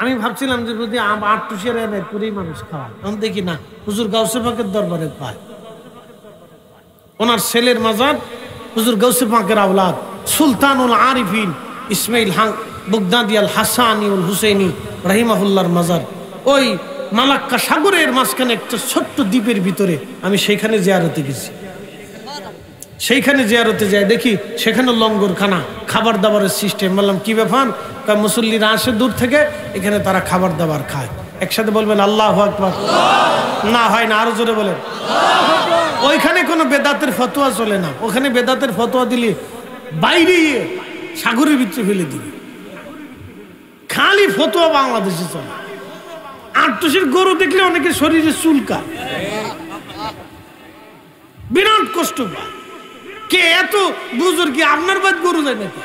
আমি ভাবছিলাম যে যদি 8 এনে পুরি মানুষ খাওয়ায়, এখন দেখি না, হুজুর গাউসে পাকের দরবারে পায়। ওনার ছেলের মাজার হুজুর গাউসে পাকের আওলাদ সুলতানুল আরিফিন ইসমাইল বুগদাদি আল হাসানি উল হুসেইনি রাহিমাহুল্লাহর মাজার ওই মালাক্কা সাগরের মাঝখানে একটা ছোট্ট দ্বীপের ভিতরে। আমি সেইখানে জিয়ারতে গেছি। সেইখানে জিয়ারতে যাই, দেখি সেখানে লঙ্গরখানা, খাবার দাবারের সিস্টেম। বললাম কি ব্যাপার? মুসল্লিরা আসে দূর থেকে, এখানে তারা খাবার দাবার খায়। একসাথে বলবেন আল্লাহু আকবার। না হয় না, আরো জোরে বলেন। ওইখানে কোনো বেদাতের ফতোয়া চলে না। ওখানে বেদাতের ফতোয়া দিলে বাইরে সাগরের ভিতরে ফেলে দিবে। খালি ফতোয়া বাংলাদেশে চলে। 8 গরু দেখলে অনেকে শরীরে চুলকা, বিরাট কষ্ট পায়। কে এত বুজুর্গ কি আপনার বাদ গরু যায় নাকি?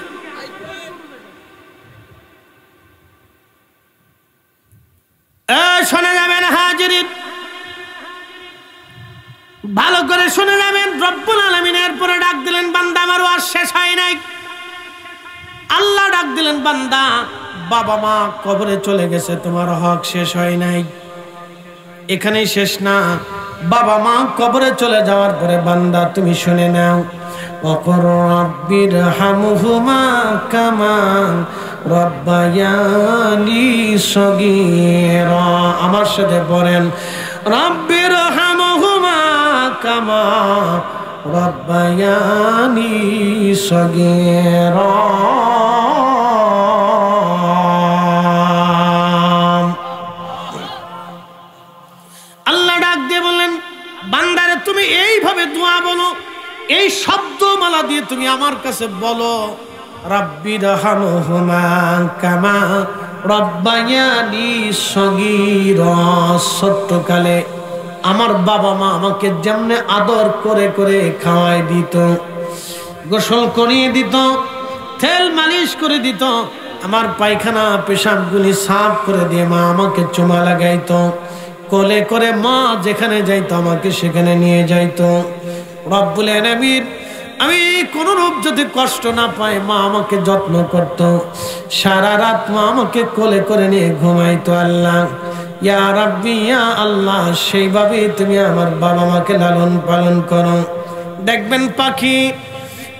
শোনা যাবেন হাজিরিন, ভালো করে শুনে যাবেন। রব্বুল আলামিন এরপরে ডাক দিলেন, বান্দা আমার ওয়াজ শেষ হয় নাই। আল্লাহ ডাক দিলেন, বান্দা বাবা মা কবরে চলে গেছে, তোমার হক শেষ হয় নাই। এখানেই শেষ না, বাবা মা কবরে চলে যাওয়ার পরে বান্দা তুমি শুনে নাও, وقل رب ارحمهما كما ربياني صغيرا আমার সাথে পড়েন رب ارحمهما كما ربياني صغيرا আল্লাহ ডাক দিয়ে বললেন বান্দারে তুমি এইভাবে দোয়া বলো এই শব্দমালা দিয়ে তুমি আমার কাছে বলো রাব্বিরহামহুমা কামা রাব্বায়ানি সগীরা ছোট্টকালে আমার বাবা মা আমাকে যেমনে আদর করে করে খাওয়াই দিত গোসল করিয়ে দিত তেল মালিশ করে দিত আমার পায়খানা পেশাবগুলি সাফ করে দিয়ে মা আমাকে চুমা লাগাইতো কোলে করে মা যেখানে যাইতো আমাকে সেখানে নিয়ে যাইতো রব্বুল আলামিন আমি কোনো রূপ যদি কষ্ট না পাই মা আমাকে যত্ন করত সারা রাত মা আমাকে কোলে করে নিয়ে ঘুমাইতো আল্লাহ ইয়া রাব্বি ইয়া আল্লাহ সেইভাবে তুমি আমার বাবা মাকে লালন পালন করো দেখবেন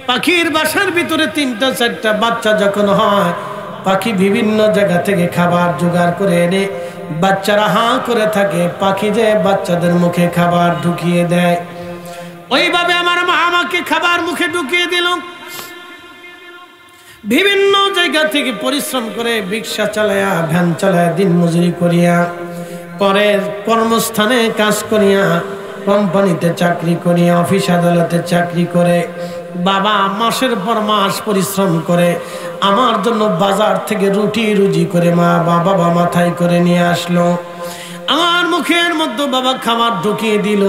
পাখির বাসার ভিতরে 3টা 4টা বাচ্চা যখন হয় পাখি বিভিন্ন জায়গা থেকে খাবার জোগাড় করে এনে বাচ্চারা হাঁ করে থাকে পাখি যে বাচ্চাদের মুখে খাবার ঢুকিয়ে দেয় ওইভাবে আমার মা আমাকে খাবার মুখে ঢুকিয়ে দিল বিভিন্ন জায়গা থেকে পরিশ্রম করে রিকশা চালায়া ভ্যান চালায়া দিন মজুরি করিয়া পরের কর্মস্থানে কাজ করিয়া কোম্পানিতে চাকরি করিয়া অফিস আদালতে চাকরি করে বাবা মাসের পর মাস পরিশ্রম করে আমার জন্য বাজার থেকে রুটি রুজি করে মা বাবা মাথায় করে নিয়ে আসলো আমার মুখের মধ্যে বাবা খাবার ঢুকিয়ে দিল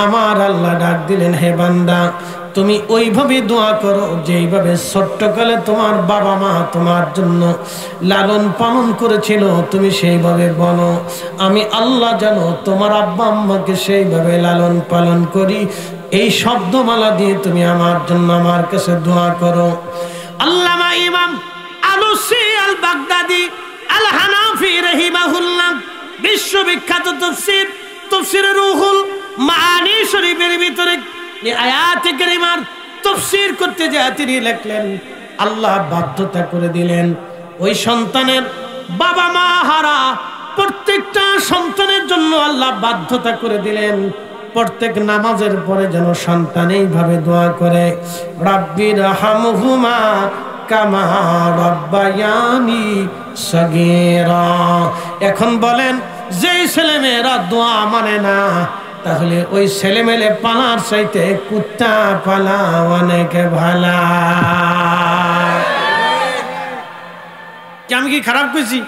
আমার আল্লাহ ডাক দিলেন হে বান্দা তুমি ওইভাবে দোয়া করো যেইভাবে ছোট্টকালে তোমার বাবা মা তোমার জন্য লালন পালন করেছিল তুমি সেইভাবে বলো আমি আল্লাহ জানো তোমার আব্বা আম্মাকে সেইভাবে লালন পালন করি এই শব্দমালা দিয়ে তুমি আমার জন্য আমার কাছে দোয়া করো আল্লামা ইমাম আলুসি আল বাগদাদি আল হানাফি রাহিমাহুল্লাহ বিশ্ববিখ্যাত তাফসীর রুহুল মাআনি শরীফের ভিতরে এই আয়াতে কারিমার তাফসীর করতে যায় তিনি লিখলেন আল্লাহ বাধ্যতা করে দিলেন ওই সন্তানের বাবা মা হারা প্রত্যেকটা সন্তানের জন্য আল্লাহ বাধ্যতা করে দিলেন প্রত্যেক নামাজের পরে যেন সন্তান এইভাবে দোয়া করে রাব্বিরহামহুমা কামা রাব্বায়ানি সগীরা এখন বলেন যেই ছেলেমেয়েরা দোয়া মানে না তাহলে ওই ছেলেমেলে পালার চাইতে কুত্তা পালা অনেক ভালা আমি কি খারাপ কইছি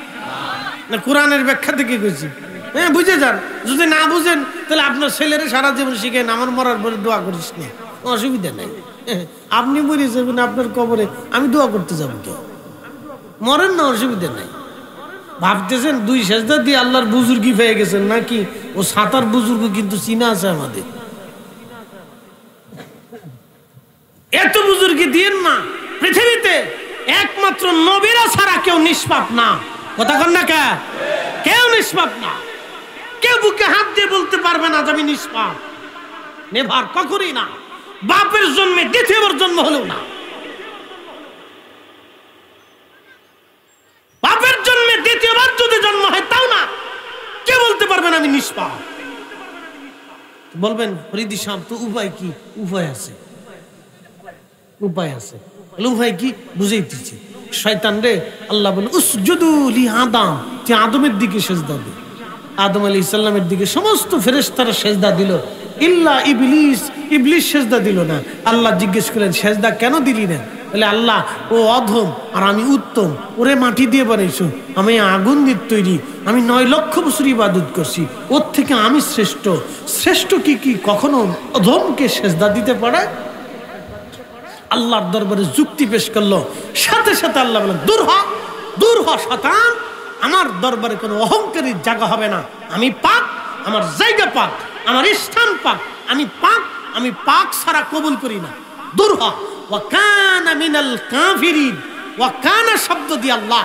না কোরআনের ব্যাখ্যা থেকে কইছি হ্যাঁ বুঝে যান যদি না বুঝেন তাহলে আপনার ছেলেরা সারা জীবন শিখেন আমার মরার পরে দোয়া করিস না অসুবিধা নেই আপনি মরে যাবেন আপনার কবরে আমি দোয়া করতে যাবো কে মরেন না অসুবিধা নেই ভাবতেছেন 2 সেজদা দিয়ে আল্লাহর বুজুর্গি পেয়ে গেছেন নাকি ও 7 বুজুর্গ কিন্তু চিনা আছে আমাদের এত বুজুর্গি দিয়েন না পৃথিবীতে একমাত্র নবীরা ছাড়া কেউ নিষ্পাপ না কথা কন না কেউ নিষ্পাপ না কেউ বুকে হাত দিয়ে বলতে পারবে না যে আমি নিষ্পাপ নেভার কখনোই না বাপের জন্মে দ্বিতীয়বার জন্ম হলেও না বাপের জন্মে দ্বিতীয়বার যদি জন্ম হয় তাও না কে বলতে পারবেন আমি নিষ্পাপ বলবেন ফরিদি সাহেব তো উপায় কি উপায় আছে উপায় কি বুঝাইতেছি শয়তান রে আল্লাহ বলে উসজুদু লি আদম যে আদমের দিকে সেজদা দে আদম আলাইহিস সালামের দিকে সমস্ত ফেরেশতারা সেজদা দিল ইল্লা ইবলিস সেজদা দিল না আল্লাহ জিজ্ঞেস করলেন সেজদা কেন দিলি না বলে আল্লাহ ও অধম আর আমি উত্তম ওরে মাটি দিয়ে বানাইছো আমি আগুন দিয়ে তৈরি আমি 9 লক্ষ বছর ইবাদত করছি ওর থেকে আমি শ্রেষ্ঠ কি কখনো অধমকে সেজদা দিতে পারে আল্লাহর দরবারে যুক্তি পেশ করলো সাথে সাথে আল্লাহ বলেন দূর হ শয়তান আমার দরবারে কোনো অহংকারীর জায়গা হবে না আমি পাক আমার জায়গা পাক আমার স্থান পাক আমি পাক ছাড়া কবুল করি না দূর হ ওয়া কানা মিনাল কাফিরিন ওয়া কানা শব্দ দিয়ে আল্লাহ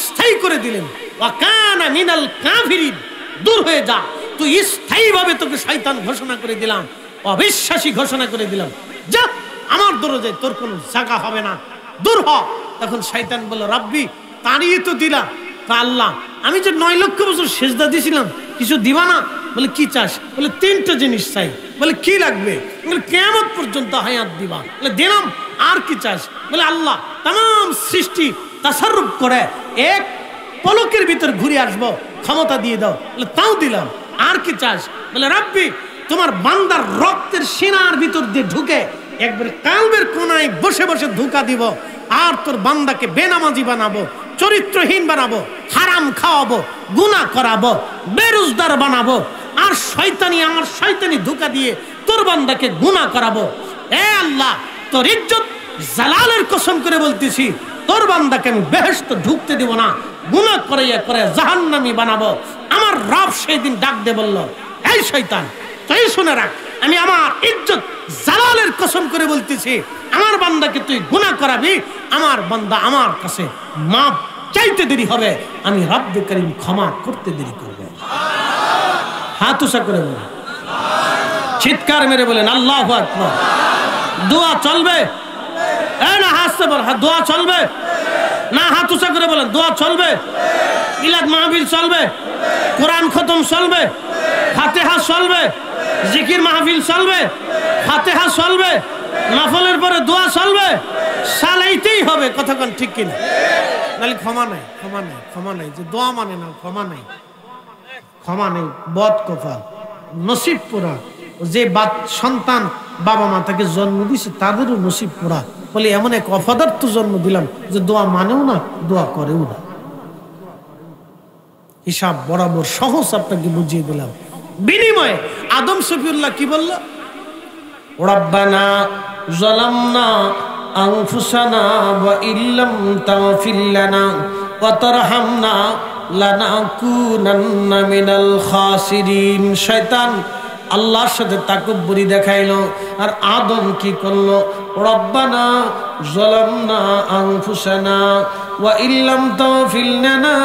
স্থায়ী করে দিলেন ওয়া কানা মিনাল কাফিরিন দূর হয়ে যা তুই স্থায়ীভাবে তোকে শয়তান ঘোষণা করে দিলাম অবিশ্বাসী ঘোষণা করে দিলাম যা আমার দরজায় তোর কোনো জায়গা হবে না, দূর হ। তখন শয়তান বলল, রাব্বি তাড়িয়ে তো দিলা, তা আল্লাহ আমি যে 9 লক্ষ বছর সেজদা দিয়েছিলাম কিছু দিবা না? বলে কি চাস? বলে 3টা জিনিস চাই। বলে কি লাগবে? বলে কিয়ামত পর্যন্ত হায়াত দিবা। বলে দিলাম। আর কি চাস? বলে আল্লাহ তাম সৃষ্টি তাসাররুফ করে এক পলকের ভিতর ঘুরে আসবো, ক্ষমতা দিয়ে দাও। বলে তাও দিলাম। আর কি চাস? বলে রাব্বি তোমার বান্দার রক্তের সিনার ভিতর দিয়ে ঢুকে একবার কালবের কোনায় বসে বসে ধোঁকা দিব, আর তোর বান্দাকে বেনামাজি বানাবো, চরিত্রহীন বানাবো, হারাম খাওয়াবো, গুনাহ করাবো, বেরোজগার বানাবো, আর আমার শয়তানি ধোঁকা দিয়ে তোর বান্দাকে গুনাহ করাবো। এ আল্লাহ তোর ইজ্জত জালালের কসম করে বলতেছি, তোর বান্দাকে আমি বেহেশতে ঢুকতে দিব না, গুনাহ করে জাহান্নামী বানাবো। আমার রব সেই দিন ডাক দিয়ে বলল, এই শয়তান তুই শুনে রাখ, আমি আমার ইজ্জত জালালের কসম করে বলতেছি, আমার বান্দাকে তুই গুনাহ করাবি, আমার বান্দা আমার কাছে মাপ চাইতে দেরি হবে, আমি রব্বে করিম ক্ষমা করতে দেরি করব। হাত উঁচা করে বলেন, চিৎকার মেরে বলেন আল্লাহু আকবার। দোয়া চলবে না? হাসতে বল, দোয়া চলবে না? হাত উঁচা করে বলেন দোয়া চলবে, মিলাদ মাহফিল চলবে, কোরআন খতম চলবে, ফাতিহা চলবে, জিকির মাহফিল চলবে, ফাতিহা চলবে, নফলের পরে দোয়া চলবে, চালাইতেই হবে। কতক্ষণ ঠিক কিনা? নাহলে ক্ষমা নাই, ক্ষমা নাই, ক্ষমা নাই। যে দোয়া মানে না, ক্ষমা নাই, ক্ষমা নেই। বদ কপাল, নসিব পোড়া। যে সন্তান বাবা মা তাকে জন্ম দিছে তাদেরও নসিব পোড়া। বলে এমন এক অপদার্থ জন্ম দিলাম যে দোয়া মানেও না, দোয়া করেও না। হিসাব বরাবর সহজ আপনাকে বুঝিয়ে দিলাম। বিনিময়ে আদম শফিউল্লাহ কি বলল? রব্বানা যালামনা আনফুসানা ওয়া ইল্লাম তাগফির লানা ওয়া তারহামনা লানাকুনান্না মিনাল খাসিরিন। শয়তান আল্লাহর সাথে তাকব্বুরি দেখাইলো, আর আদম কি করলো? রব্বানা যালামনা আনফুসানা ওয়া ইল্লাম তাগফির লানা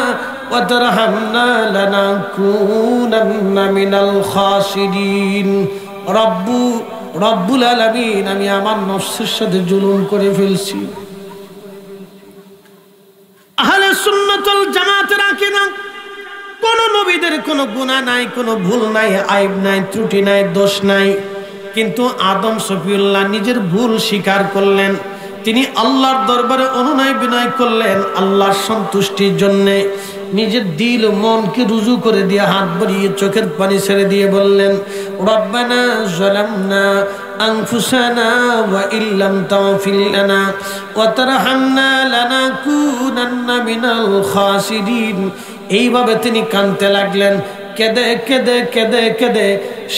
ওয়া তারহামনা লানাকুনান্না মিনাল খাসিরিন। রব্বুল আলামিন, আমি আমার নফসের সাথে জুলুম করে ফেলছি। আহলে সুন্নাত ওয়াল জামাতের আকীদা, কোন নবীদের কোনো গুনাহ নাই, কোনো ভুল নাই, আইব নাই, ত্রুটি নাই, দোষ নাই। কিন্তু আদম শফিউল্লাহ নিজের ভুল স্বীকার করলেন। তিনি আল্লাহর দরবারে অনুনয় বিনয় করলেন আল্লাহর সন্তুষ্টির জন্য। নিজের দিল মনকে রুজু করে দিয়ে হাত বাড়িয়ে চোখের পানি ছেড়ে দিয়ে বললেন, রব্বানা যালামনা আনফুসানা ওয়া ইল্লাম তাগফির লানা ওয়া তারহামনা লানাকুনান্না মিনাল খাসিরিন। এইভাবে তিনি কাঁদতে লাগলেন। কেঁদে কেঁদে কেঁদে কেঁদে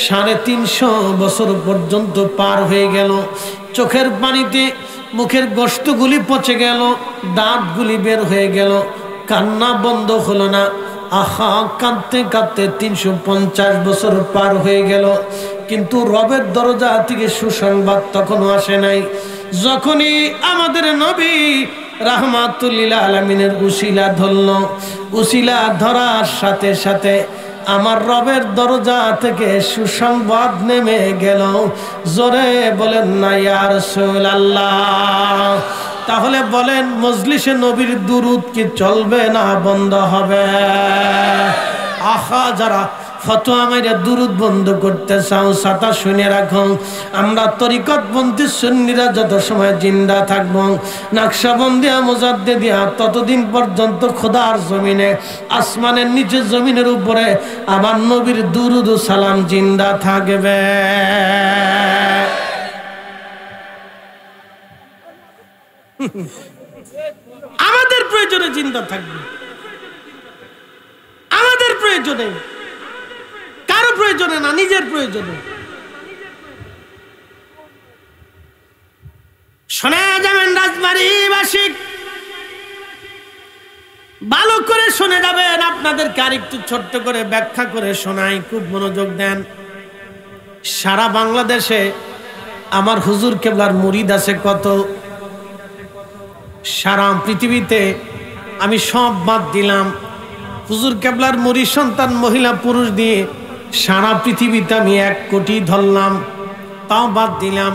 350 বছর পর্যন্ত পার হয়ে গেল। চোখের পানিতে মুখের গোশতগুলি পচে গেল, দাঁতগুলি বের হয়ে গেল, কান্না বন্ধ হলো না। আহা, কাঁদতে কাঁদতে 350 বছর পার হয়ে গেল, কিন্তু রবের দরজা থেকে সুসংবাদ তখনও আসে নাই। যখনই আমাদের নবী রাহমাতুল লিল আলামিনের উসিলা ধরল, উসিলা ধরার সাথে সাথে আমার রবের দরজা থেকে সুসংবাদ নেমে গেল। জোরে বলেন না ইয়া রাসূলুল্লাহ। তাহলে বলেন, মজলিসে নবীর দুরূদ কি চলবে না বন্ধ হবে? আহা, যারা ফতোয়া মাইরা দুরূদ বন্ধ করতে চাও, সাতা শুনে রাখো। আমরা তরিকতবন্দি সুন্নিরা যত সময় জিন্দা থাকবো, নকশবন্দিয়া মুজাদ্দিদিয়া ততদিন পর্যন্ত খোদার জমিনে, আসমানের নিচে জমিনের উপরে আমার নবীর দুরূদ ও সালাম জিন্দা থাকবে। আমাদের প্রয়োজনে জিন্দা থাকবে, আমাদের প্রয়োজনে, কারো প্রয়োজনে না, নিজের প্রয়োজনে। শোনা যাবেন রাজবাড়িবাসী, ভালো করে শুনে যাবেন। আপনাদেরকে আরেকটু ছোট্ট করে ব্যাখ্যা করে শোনাই, খুব মনোযোগ দেন। সারা বাংলাদেশে আমার হুজুর কেবলার মুরিদ আছে কত, সারা পৃথিবীতে আমি সব বাদ দিলাম। হুজুর কেবলার মুরিদ সন্তান মহিলা পুরুষ দিয়ে সারা পৃথিবীতে আমি 1 কোটি ধরলাম, তাও বাদ দিলাম।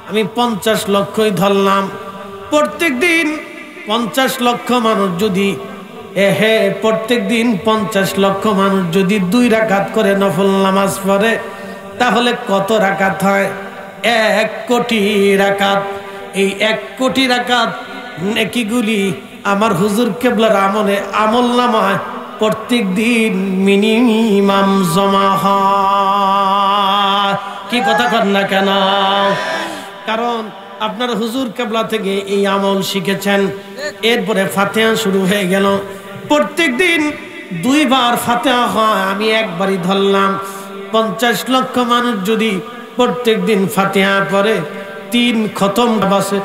আমি 50 লক্ষই ধরলাম। প্রত্যেক দিন 50 লক্ষ মানুষ যদি প্রত্যেক দিন 50 লক্ষ মানুষ যদি 2 রাকাত করে নফল নামাজ পড়ে তাহলে কত রাকাত হয়? 1 কোটি রাকাত। এই 1 কোটি রাকাত নেকিগুলি আমার হুজুর কেবলার আমল নামায় প্রত্যেক দিন মিনিমাম জমা হয়। কি কথা কর না কেন? কারণ আপনার হুজুর কেবলা থেকে এই আমল শিখেছেন। এরপরে ফাতিহা শুরু হয়ে গেল। প্রত্যেক দিন 2 বার ফাতিহা হয়, আমি একবারই ধরলাম। 50 লক্ষ মানুষ যদি প্রত্যেক দিন ফাতিহা পড়ে 3 খতম বাসে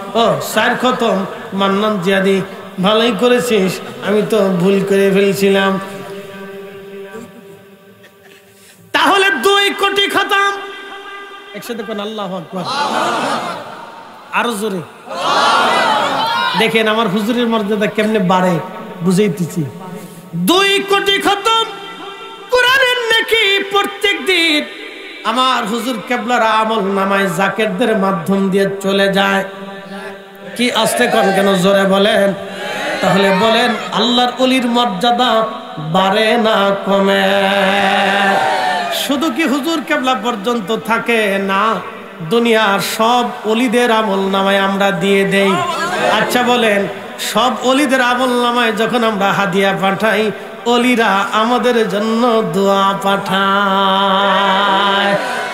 4 খতম। মান্নান জিয়াদি ভালোই করেছিস, আমি তো ভুল করে ফেলছিলাম। তাহলে 2 কোটি খতম একসাথে কোন আল্লাহু আকবার, আরো জোরে দেখেন আমার হুজুরের মর্যাদা কেমনে বাড়ে বুঝাইতেছি। 2 কোটি খতম কোরআনের নেকি প্রত্যেক দিন আমার হুজুর কেবলার আমল নামায় জাকেরদের মাধ্যম দিয়ে চলে যায়। কি আস্তে কোন কেন জোরে বলেন? তাহলে বলেন আল্লাহর ওলির মর্যাদা বাড়ে না কমে? শুধু কি হুজুর কেবলা পর্যন্ত থাকে না, দুনিয়ার সব ওলিদের আমল নামায় আমরা দিয়ে দেই। আচ্ছা বলেন সব ওলিদের আমল নামায় যখন আমরা হাদিয়া পাঠাই, ওলিরা আমাদের জন্য দোয়া পাঠায়।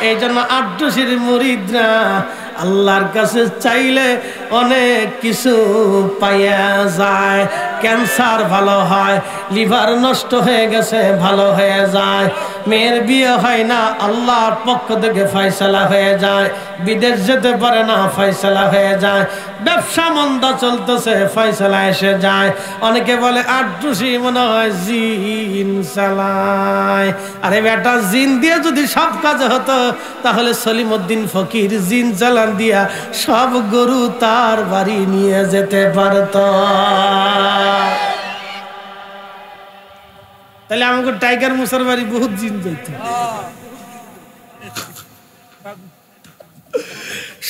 এই জন্য আট্টশির মুরিদরা আল্লাহর কাছে চাইলে অনেক কিছু পাইয়া যায়। ক্যান্সার ভালো হয়, লিভার নষ্ট হয়ে গেছে ভালো হয়ে যায়, মেয়ের বিয়ে হয় না আল্লাহর পক্ষ থেকে ফয়সালা হয়ে যায়, বিদেশ যেতে পারে না ফয়সালা হয়ে যায়, ব্যবসা মন্দা চলতেছে ফয়সালা এসে যায়। অনেকে বলে আট্টুসি মনে হয় জিন চালায়। আরে বেটা, জিন দিয়ে যদি সব কাজ হতো তাহলে সলিমউদ্দিন ফকির জিন চালান দিয়া সব গরু তার বাড়ি নিয়ে যেতে পারত। তাহলে আমাকে টাইগার মুসার বাড়ি বহুত জিন যেত,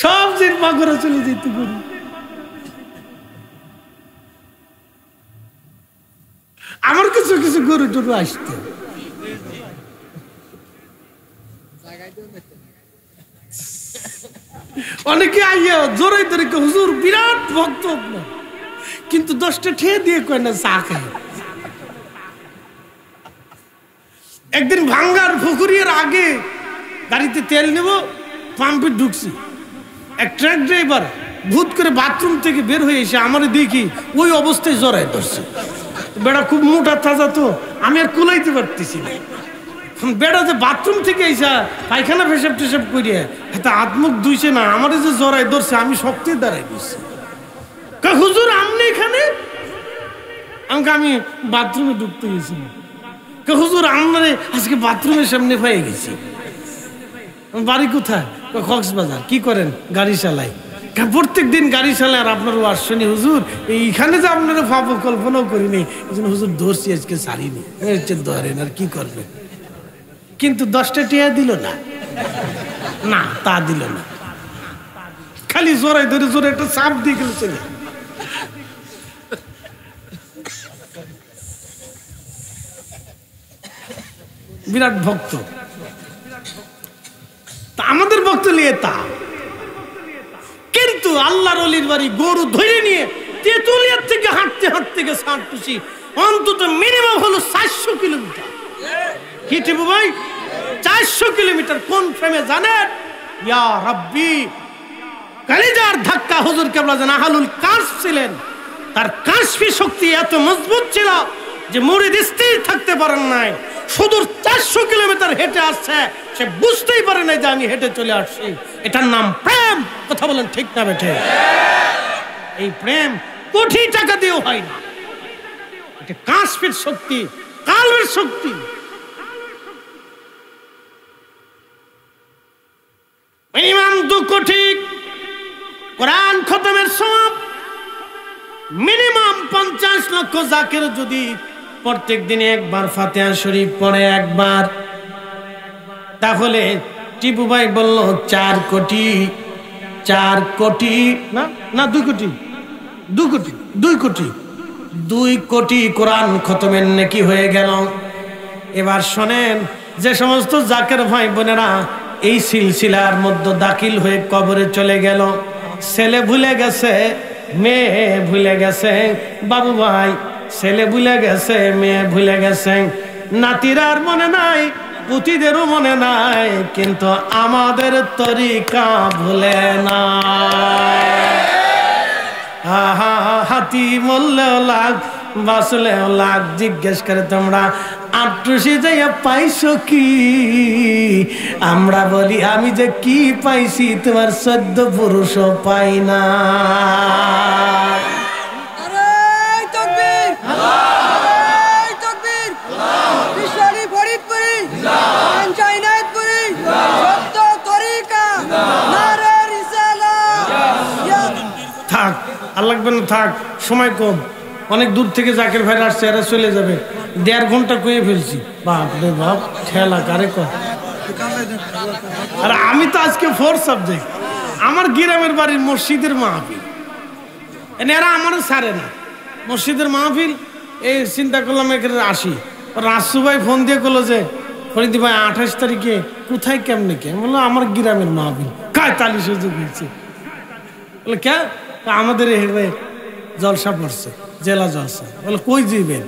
সব জিন মাগুরা চলে যেত গরু। আমার কিছু কিছু গরু টরু আসতো। অনেকে আইয়া জোরে ধরে হুজুর বিরাট ভক্ত আপনার, কিন্তু 10টা ঠেয়ে দিয়ে কয় না চা খায়। একদিন ভাঙ্গার পুকুরিয়ার আগে গাড়িতে তেল নেব, পাম্পে ঢুকছি, এক ট্রাক ড্রাইভার ভূত করে বাথরুম থেকে বের হয়ে এসে আমার দেখি ওই অবস্থায় জড়ায় ধরছে। বেড়া খুব মোটা তাজা, তো আমি আর কুলাইতে পারতেছি না। বেড়া যে বাথরুম থেকে এসা পায়খানা পেশাব টেসাব করিয়া হাতে হাত মুখ ধুইছে না, আমার যে জড়াই ধরছে আমি শক্তি দাঁড়াই দিচ্ছি। হুজুর আমনি এখানে? আমি বাথরুমে ঢুকতে গেছিলাম। হুজুর আমনে আজকে বাথরুমের সামনে পেয়ে গেছি। বাড়ি কোথায়? কক্সবাজার। কি করেন? গাড়ি চালাই। প্রত্যেক দিন গাড়ি চালায় আর আপনার ওয়াজ শুনি হুজুর এইখানে যে আপনারা ভাবো কল্পনাও করিনি, এই জন্য হুজুর ধরছি আজকে ছাড়িনি। ধরেন আর কি করবে, কিন্তু 10টা টিয়া দিল না, না তা দিল না, খালি জোরে ধরে জোরে একটা চাপ দিয়ে গেল চলে। বিরাট ভক্ত। তা আমাদের ভক্ত নিয়ে তা, কিন্তু আল্লাহর ওলির বাড়ি গরু ধরে নিয়ে তেতুলিয়ার থেকে হাঁটতে হাঁটতে গেছে আটটুসি, অন্তত মিনিমাম হলো 400 কিলোমিটার। কি টিপু ভাই, 400 কিলোমিটার। কোন ফ্রেমে জানেন? ইয়া রাব্বি, কালিজার ধাক্কা। হুজুর কেবলা যেন আহলুল কাশফ ছিলেন, তার কাশফি শক্তি এত মজবুত ছিল যে মুরিদ স্থির থাকতে পারেন নাই। সুদূর 400 কিলোমিটার হেঁটে আসছে, সে বুঝতেই পারে নাই যে আমি হেঁটে চলে আসছি। এটার নাম প্রেম। কথা বলেন ঠিক না বেঠে? এই প্রেম কোটি টাকা দিয়েও হয় না। এটা কাশফের শক্তি, কালবের শক্তি। মিনিমাম 2 কোটি কোরআন খতমের সওয়াব, মিনিমাম 50 লক্ষ জাকের যদি প্রত্যেক দিনে একবার ফাতিহা শরীফ পড়ে একবার, তাহলে টিপু ভাই বলল 4 কোটি। 4 কোটি না না 2 কোটি 2 কোটি 2 কোটি 2 কোটি কোরআন খতমের নেকি হয়ে গেল। এবার শোনেন, যে সমস্ত জাকের ভাই বোনেরা এই সিলসিলার মধ্যে দাখিল হয়ে কবরে চলে গেল, ছেলে ভুলে গেছে, মেয়ে ভুলে গেছে, বাবু ভাই ছেলে ভুলে গেছে, মেয়ে ভুলে গেছে, নাতিরার মনে নাই, পুতিদেরও মনে নাই, কিন্তু আমাদের তরিকা ভুলে না। হাতি মরলেও লাগ, বাঁচলেও লাগ। জিজ্ঞেস করে তোমরা আট্রসি যাইয়া পাইছো কি? আমরা বলি আমি যে কি পাইছি তোমার 14 পুরুষও পাই না। থাক আর লাগবে না, থাক, সময় কম, অনেক দূর থেকে জাকের ভাইরা আসছে, এরা চলে যাবে। 1.5 ঘন্টা কয়ে ফেলছি। বাপ রে বাপ, ঠেলা কারে কর। আর আমি তো আজকে 4 সাবজেক্ট। আমার গ্রামের বাড়ির মসজিদের মাহফিল, এরা আমারও ছাড়ে না। মসজিদের মাহফিল এই চিন্তা করলাম এখানে আসি। রাসু ভাই ফোন দিয়ে করলো যে ফরিদি ভাই 28 তারিখে কোথায় কেমনে কে? বললো আমার গ্রামের মাহফিল। কায় তালি সুযোগ হয়েছে? বলে কে? আমাদের এখানে জলসা পড়ছে, জেলা জলসা। বলে কই যাবেন?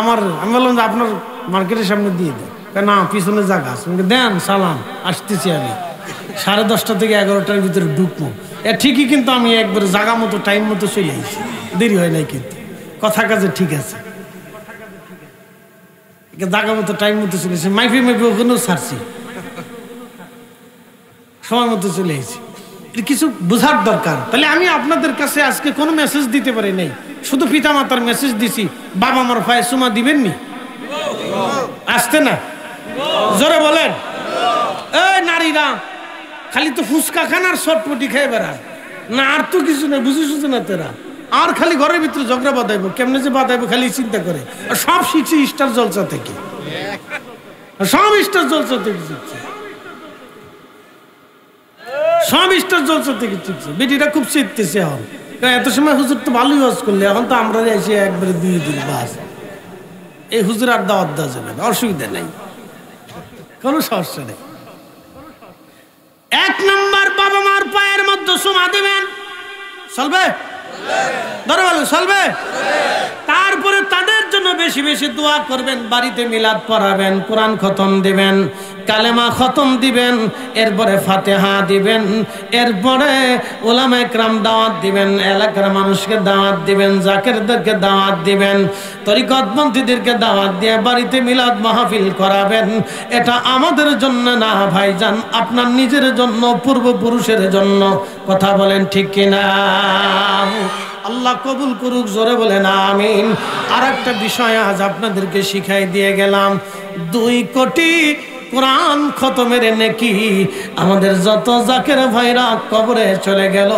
আমার, আমি বললাম যে আপনার মার্কেটের সামনে দিয়ে দেন। না পিছনে জায়গা আছে, দেন সালাম, আসতেছি আমি 10:30 থেকে 11টার ভিতরে ঢুকবো। ঠিকই, কিন্তু আমি একবারে জায়গা মতো টাইম মতো চলে আসছি, দেরি হয় নাই, কিন্তু কথা কাজে ঠিক আছে, জায়গা মতো টাইম মতো চলে এসেছি। মাইফি ওখানেও ছাড়ছি, সময় মতো চলে এসেছি। কিছু বোঝার দরকার। তাহলে আমি আপনাদের কাছে আজকে কোনো মেসেজ দিতে পারি নাই, শুধু পিতা মাতার মেসেজ দিছি। বাবা মার পায়ে চুমা দিবেননি? আসতে না, জোরে বলেন। এই নারীরা খালি তো ফুচকা খান আর চটপটি খেয়ে বেড়ায় না, আর তো কিছু না, বুঝিস না তোরা। আর খালি ঘরের ভিতরে ঝগড়া বাঁধাইবো, কেমনে যে বাঁধাইবো খালি চিন্তা করে। আর সব শিখছি স্টার জলসা থেকে, সব স্টার জলসা থেকে শিখছে, সব স্টার জলসা থেকে শিখছে। বেটিটা খুব শিখতেছে এখন। এত সময় হুজুর তো ভালোই ওয়াজ করলে, এখন তো আমরা এসে একবারে 2 দিন বাস। এই হুজুর আর দাওয়াত দেওয়া যাবে না, অসুবিধা নেই, কোনো সমস্যা নেই। 1 নম্বর, বাবা মার পায়ের মধ্যে চুমা দিবেন, চলবে? ধরে বলেন চলবে? তারপরে তাদের জন্য বেশি বেশি দোয়া করবেন, বাড়িতে মিলাদ পড়াবেন, কোরআন খতম দিবেন, কালেমা খতম দিবেন, এরপরে ফাতিহা দিবেন, এরপরে উলামা ইকরাম দাওয়াত দিবেন, এলাকার মানুষকে দাওয়াত দিবেন, জাকেরদেরকে দাওয়াত দিবেন, তরিকতপন্থীদেরকে দাওয়াত দিয়ে বাড়িতে মিলাদ মাহফিল করাবেন। এটা আমাদের জন্য না ভাইজান, আপনার নিজের জন্য, পূর্বপুরুষের জন্য। কথা বলেন ঠিক কিনা? আল্লাহ কবুল করুক, জোরে বলেন আমিন। আর একটা বিষয় আজ আপনাদেরকে শিখাই দিয়ে গেলাম, 2 কোটি কোরআন খতমের নেকি আমাদের যত জাকের ভাইরা কবরে চলে গেল,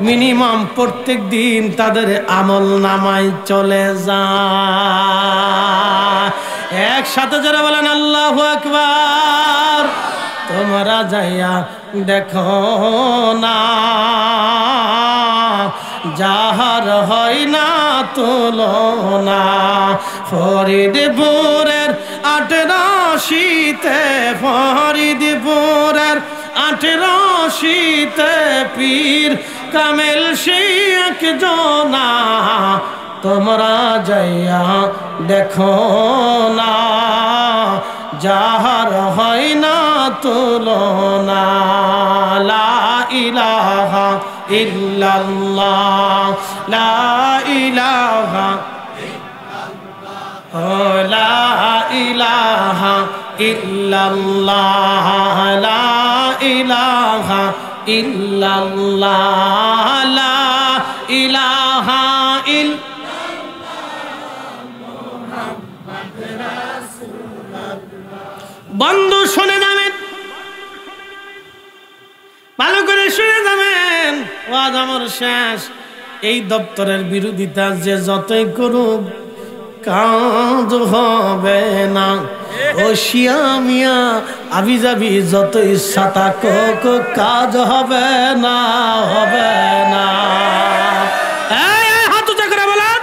মিনিমাম প্রত্যেক দিন তাদের আমল নামায় চলে যায়। একসাথে যারা বলেন আল্লাহু আকবার। তোমরা যাইয়া দেখো না, যাহার হয় না তুলনা, ফরিদপুরের 88তে, ফরিদপুরের 88তে পীর কামেল শেখ জনা। তোমরা যাইয়া দেখো না, যাহার হয় না তুলনা। লা ইলাহা ইল্লাল্লাহ, লা ইলাহা ইল্লাল্লাহ, লা ইলাহা ইল্লাল্লাহ, লা ইলাহা ইল্লাল্লাহ, লা ইলাহা ইল্লাল্লাহ। বন্ধু শুনে যাবেন, ভালো করে শুনে যাবেন, ওয়াজ আমার শেষ। এই দপ্তরের বিরোধিতা যে যতই করুক কাজ হবে না। ও শিয়া মিয়া আবি যাবি যত ইচ্ছা থাকুক কাজ হবে না, হবে না। হাত উঁচা করে বলেন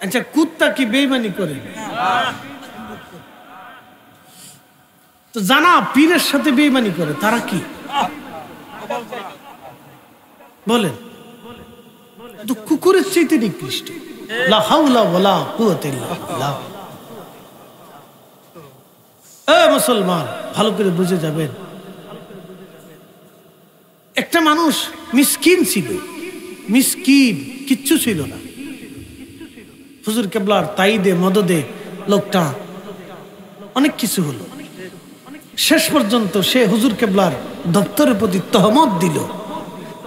আচ্ছা, কুত্তা কি বেঈমানি করে? তো জানা পীরের সাথে বেঈমানি করে তারা কি বলেন? তো কুকুরের চাইতে নিকৃষ্ট। লা হাওলা ওয়ালা কুওয়াতা ইল্লা বিল্লাহ। এ মুসলমান, ভালো করে বুঝে যাবেন, একটা মানুষ মিসকিন ছিল, মিসকিন, কিচ্ছু ছিল না। হুজুর কেবলার তাইদে মদদে লোকটা অনেক কিছু হলো। শেষ পর্যন্ত সে হুজুর কেবলার দপ্তরের প্রতি তহমত দিল,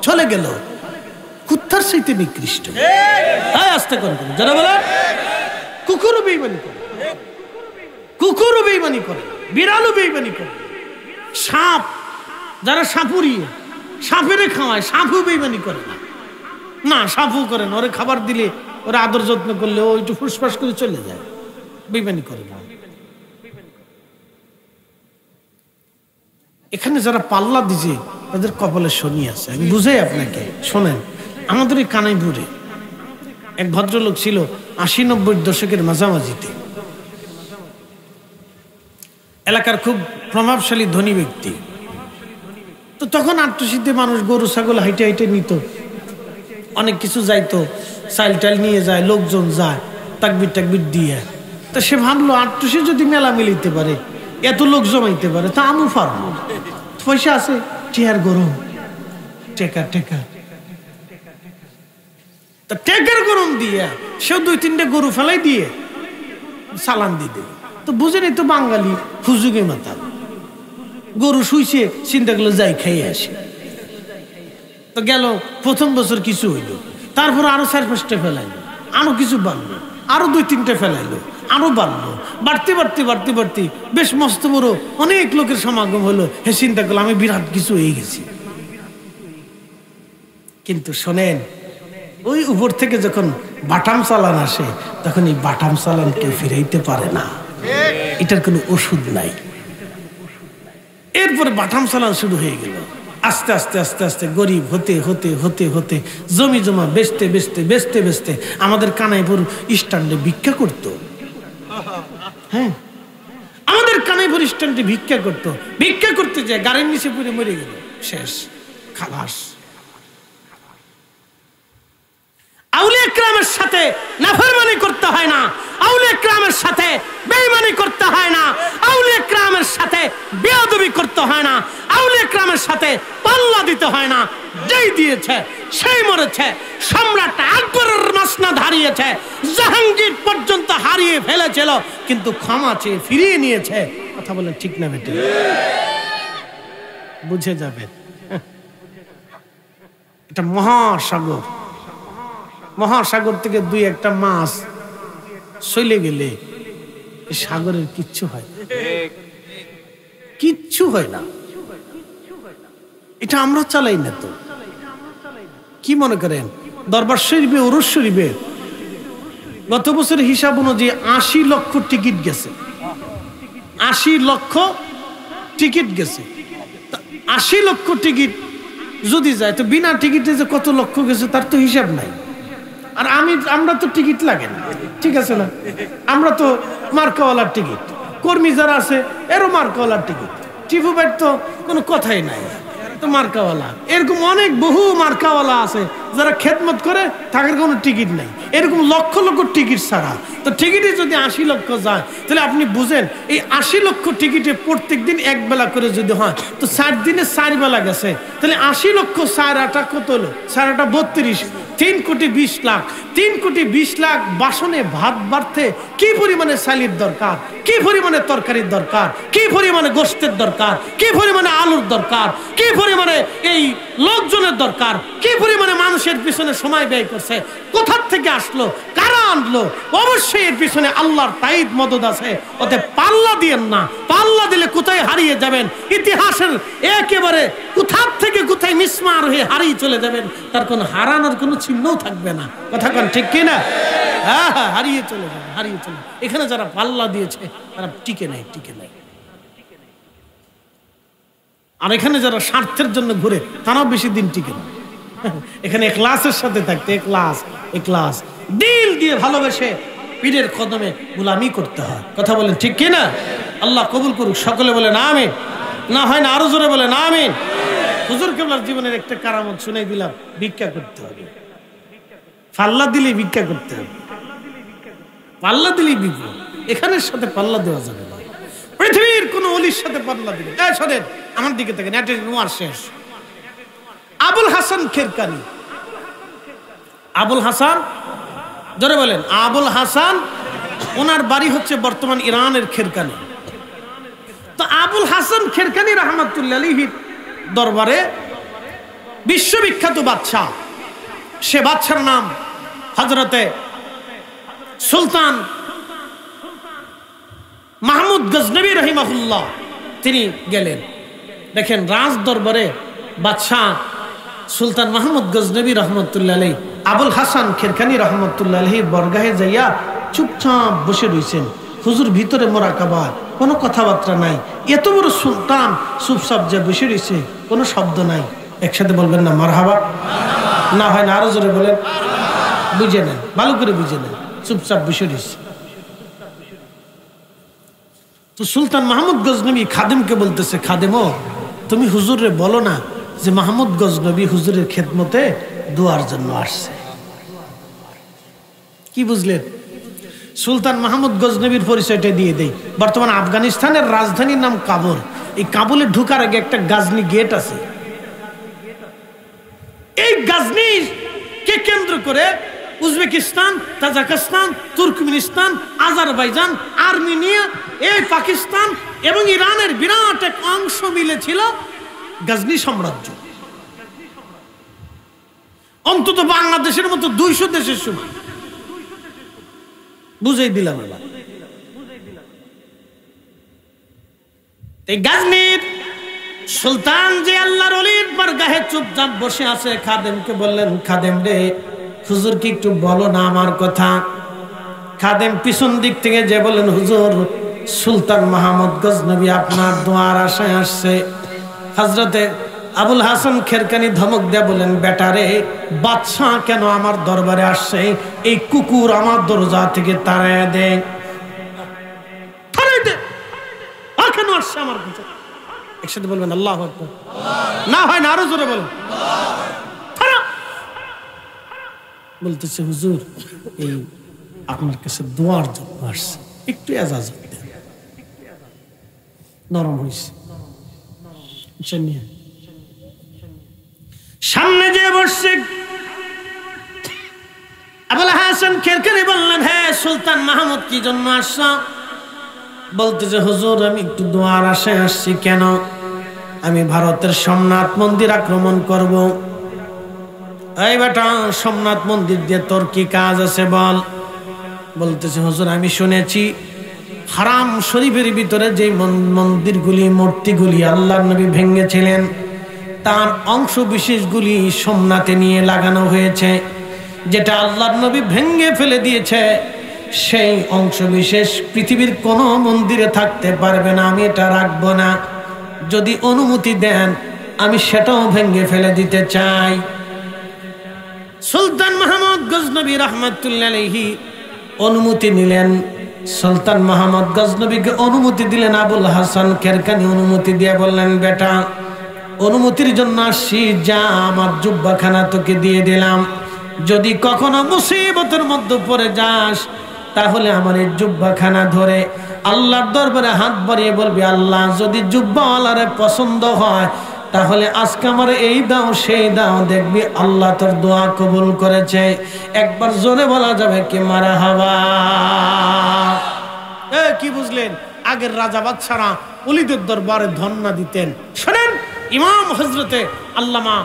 চলে গেল। কুত্তার চাইতে নিকৃষ্ট। আস্তে করে যারা বলে কুকুরও বেঈমানি করে, কুকুরও বেঈমানি করে, বিড়ালও বেঈমানি করে। সাপ, যারা সাপুরিয়ে সাপেরে খাওয়ায়, সাপও বেঈমানি করে না। না, সাপও করে না। ওরে খাবার দিলে, ওরা আদর যত্ন করলে ও একটু ফুসফাস করে চলে যায়, বেঈমানি করে না। এখানে যারা পাল্লা দিছে তাদের কপালে শনি আছে। আমি বুঝাই আপনাকে, শোনেন। আমাদের এই কানাইপুরে এক ভদ্রলোক ছিল ৮০-৯০ দশকের মাঝামাঝিতে, এলাকার খুব প্রভাবশালী ধনী ব্যক্তি। তো তখন আট্টশীতে মানুষ গরু ছাগল হাইটে হাইটে নিত, অনেক কিছু যাইতো, চাইল টাইল নিয়ে যায়, লোকজন যায় তাকবির টাকবির দিয়ে। তা সে ভাবলো আট্টশী যদি মেলা মিলিতে পারে, এত লোক জমাইতে পারে, তা আমু পারবো। পয়সা আছে, টিয়ার গরম, টেকা টেকা, তা টেকার গরম দিয়ে সেও ২-৩টে গরু ফেলাই দিয়ে সালান দিয়ে দিল। তো বুঝেনি তো বাঙালি হুজুগে মাথা, গরু শুইছে, চিন্তা করলো যাই খাইয়ে আসে। তো গেল, প্রথম বছর কিছু হইল, তারপর আরো ৪-৫টা ফেলাইলো, আরো কিছু বাড়লো, আরো ২-৩টে ফেলাইলো, আরো বাড়লো, বাড়তে বাড়তে বাড়তে বাড়তে বেশ মস্ত বড় অনেক লোকের সমাগম হলো। হে চিন্তা করলো আমি বিরাট কিছু হয়ে গেছি। কিন্তু শোনেন, ওই উপর থেকে যখন বাটাম চালান আসে, তখন এই বাটাম চালান কেউ ফিরাইতে পারে না, এটার কোনো ওষুধ নাই। এরপরে বাটাম চালান শুরু হয়ে গেল। আস্তে আস্তে আস্তে আস্তে গরিব হতে হতে হতে হতে জমি জমা বেচতে বেচতে বেচতে বেচতে আমাদের কানাইপুর স্ট্যান্ডে ভিক্ষা করত। হ্যাঁ, আমাদের কানাইপুর স্ট্যান্ডে ভিক্ষা করত। ভিক্ষা করতে যায় গাড়ির নিচে পড়ে মরে গেল, শেষ, খালাস। আউলিয়া কিরামের সাথে নাফরমানি করতে হয় না, আউলিয়া কিরামের সাথে বেঈমানি করতে হয় না, আউলিয়া কিরামের সাথে বেয়াদবি করতে হয় না, আউলিয়া কিরামের সাথে পাল্লা দিতে হয় না। যেই দিয়েছে সেই মরেছে। সম্রাট আকবরের মাসনাদ হারিয়েছে, জাহাঙ্গীর পর্যন্ত হারিয়ে ফেলেছিল, কিন্তু ক্ষমা চেয়ে ফিরিয়ে নিয়েছে। কথা বলেন ঠিক না বেটে? বুঝে যাবেন, এটা মহাসাগর। মহাসাগর থেকে ২-১টা মাছ চলে গেলে সাগরের কিচ্ছু হয় না, কিচ্ছু হয় না। এটা আমরা চালাই না তো। কি মনে করেন, দরবার শরীফে, উরুস শরীফে গত বছরের হিসাব অনুযায়ী ৮০ লক্ষ টিকিট গেছে, ৮০ লক্ষ টিকিট গেছে। ৮০ লক্ষ টিকিট যদি যায়, তো বিনা টিকিটে যে কত লক্ষ গেছে তার তো হিসাব নাই। আর আমরা তো টিকিট লাগে না, ঠিক আছে না? আমরা তো মার্কাওয়ালার টিকিট, কর্মী যারা আছে এরও মার্কাওয়ালার টিকিট, টিপু ভাই তো কোনো কথাই নাই, তো মার্কাওয়ালা। এরকম অনেক বহু মার্কাওয়ালা আছে যারা খেদমত করে তাদের কোনো টিকিট নাই, এরকম লক্ষ লক্ষ টিকিট ছাড়া। তো টিকিটে যদি 80 লক্ষ যায় তাহলে আপনি বুঝেন এই 80 লক্ষ টিকিটে প্রত্যেক দিন এক বেলা করে যদি হয় তো 4 দিনে 4 বেলা গেছে, তাহলে 80 লক্ষ 4 কত হলো? 4 32, 3 কোটি 20 লাখ। 3 কোটি 20 লাখ বাসনে ভাত বাড়তে কি পরিমাণে চালের দরকার, কি পরিমাণে তরকারির দরকার, কি পরিমাণে গোশতের দরকার, কি পরিমাণে আলুর দরকার, কি পরিমাণে এই লোকজনের দরকার, কি পরিমাণে মানুষের পিছনে সময় ব্যয় করছে, কোথা থেকে আসলো, কারা আনলো? অবশ্যই এর পিছনে আল্লাহর তাইদ মদদ আছে। ওতে পাল্লা দিয়েন না, পাল্লা দিলে কোথায় হারিয়ে যাবেন, ইতিহাসের একেবারে কোথা থেকে কোথায় মিসমার হয়ে হারিয়ে চলে যাবেন, তার কোনো হারানোর কোনো চিহ্নও থাকবে না। কথা কোন ঠিক কিনা? হ্যাঁ হ্যাঁ, হারিয়ে চলে যাবে, হারিয়ে চলে। এখানে যারা পাল্লা দিয়েছে তারা টিকে নাই, টিকে নাই। আর এখানে যারা স্বার্থের জন্য ঘুরে তারাও বেশি দিন টিকে না। এখানে ইখলাসের সাথে থাকতে, ইখলাস দিল দিয়ে ভালোবেসে পীরের কদমে গোলামি করতে হয়। কথা বলেন ঠিক কিনা? আল্লাহ কবুল করুক। সকলে বলেন আমিন। না হয় না আরো জোরে বলেন আমিন। হুজুর কেবলার জীবনের একটা কারামত শুনাই দিলাম, ভিক্ষা করতে হবে। পাল্লা দিলে ভিক্ষা করতে হবে, পাল্লা দিলেই বিপদ। এখানের সাথে পাল্লা দেওয়া যাবে না। পৃথিবীর কোন ওলির সাথে পাল্লা দিলে, শোনেন আমার দিকে থেকে নোয়ার শেষ। আবুল হাসান খেরকানি, আবুল হাসান জোরে বলেন, আবুল হাসান, ওনার বাড়ি হচ্ছে বর্তমান ইরানের খেরকানি। তো আবুল হাসান খেরকানি রহমাতুল্লাহ আলাইহির দরবারে বিশ্ববিখ্যাত বাদশাহ, সে বাদশার নাম হযরতে সুলতান মাহমুদ গজনবী রহিমাহুল্লাহ। তিনি গেলেন, দেখেন রাজ দরবারে বাদশাহ সুলতান মাহমুদ গজনবী রহমতুল্লাহ আলাইহি আবুল হাসান খেরকানি রহমতুল্লাহ আলাইহির বরগাহে যাইয়া চুপচাপ বসে রইছেন। হুজুর ভিতরে মোরাকাবা, কোনো কথাবার্তা নাই। এত বড় সুলতান চুপচাপ যে বসে রয়েছে, কোনো শব্দ নাই। একসাথে বলবেন না মারহাবা? না হয় না আরো জোরে বলেন, বুঝে নেন, ভালো করে বুঝে নেন। চুপচাপ বসে রয়েছে। তো সুলতান মাহমুদ গজনবী খাদেমকে বলতেছে, খাদেমো তুমি হুজুরে বলো না যে মাহমুদ গজনবী হুজুরের খেদমতে দোয়ার জন্য আসছে। কি বুঝলেন? সুলতান মাহমুদ গজনবীর পরিচয়টা দিয়ে দেই। বর্তমান আফগানিস্তানের রাজধানীর নাম কাবুল। এই কাবুলে ঢুকার আগে একটা গাজনি গেট আছে। এই গাজনি কে কেন্দ্র করে Uzbekistan, Tajikistan, Turkmenistan, Azerbaijan, Armenia, এই পাকিস্তান এবং ইরানের বিরাট এক অংশ মিলেছিল গাজনি সাম্রাজ্য। অন্তত বাংলাদেশের মতো 200 দেশের সমান। বুঝাই দিলাম এবার। এই গাজনির সুলতান যে আল্লাহর ওলির বারগাহে চুপচাপ বসে আছে, খাদেমকে বললেন, খাদেম রে হুজুর কি একটু বলো না আমার কথা। খাদেম পিছন দিক থেকে যে বলেন, হুজুর সুলতান মাহমুদ গজনবী আপনার দোয়ার আশায় আসছে। হযরতে আবুল হাসান খেরকানি ধমক দিয়ে বলেন, বেটারে বাদশাহ কেন আমার দরবারে আসছে? এই কুকুর আমার দরজা থেকে তাড়াইয়া দে, কেন আসছে আমার কাছে? একসাথে বলবেন আল্লাহু আকবার। না হয় না আরো জোরে বলেন। বলতেছে, হুজুর এই আপনার কাছে দোয়ার জন্য আসছে, একটু এজাজত দেন। নরম হয়েছে। সামনে যে বসছে আবুল হাসান খেরকানি বললেন, হ্যাঁ সুলতান মাহমুদ কি জন্য আসছো? বলতেছে, হুজুর আমি একটু দোয়ার আশায় আসছি। কেন? আমি ভারতের সোমনাথ মন্দির আক্রমণ করব। এই বেটা সোমনাথ মন্দির দিয়ে তোর কি কাজ আছে বল। বলতেছে, হুজুর আমি শুনেছি হারাম শরীফের ভিতরে যে মন্দিরগুলি, মূর্তিগুলি আল্লাহর নবী ভেঙেছিলেন, তার অংশ বিশেষগুলি সোমনাথে নিয়ে লাগানো হয়েছে। যেটা আল্লাহর নবী ভেঙে ফেলে দিয়েছে সেই অংশ বিশেষ পৃথিবীর কোন মন্দিরে থাকতে পারবে না। আমি এটা রাখবো না। যদি অনুমতি দেন আমি সেটাও ভেঙে ফেলে দিতে চাই। সুলতান মাহমুদ গজনবী রহমাতুল্লাহ আলাইহি অনুমতি নিলেন। সুলতান মাহমুদ গজনবীকে অনুমতি দিলেন। আবুল হাসান খেরকানি অনুমতি দিয়ে বললেন, বেটা অনুমতির জন্য আসছি, যা আমার জুব্বাখানা তোকে দিয়ে দিলাম, যদি কখনো মুসিবতের মধ্যে পড়ে যাস তাহলে আমার এই জুব্বাখানা ধরে আল্লাহর দরবারে হাত বাড়িয়ে বলবি, আল্লাহ যদি জুব্বাওয়ালারে পছন্দ হয় তাহলে আজকে আমার এই দাও সেই দাও, দেখবি আল্লাহ তোর দোয়া কবুল করেছে। একবার জোরে বলা যাবে কি মারহাবা? কি বুঝলেন? আগের রাজা বাদশারা ওলিদের দরবারে ধন্না দিতেন। শোনেন, ইমাম হযরতে আল্লামা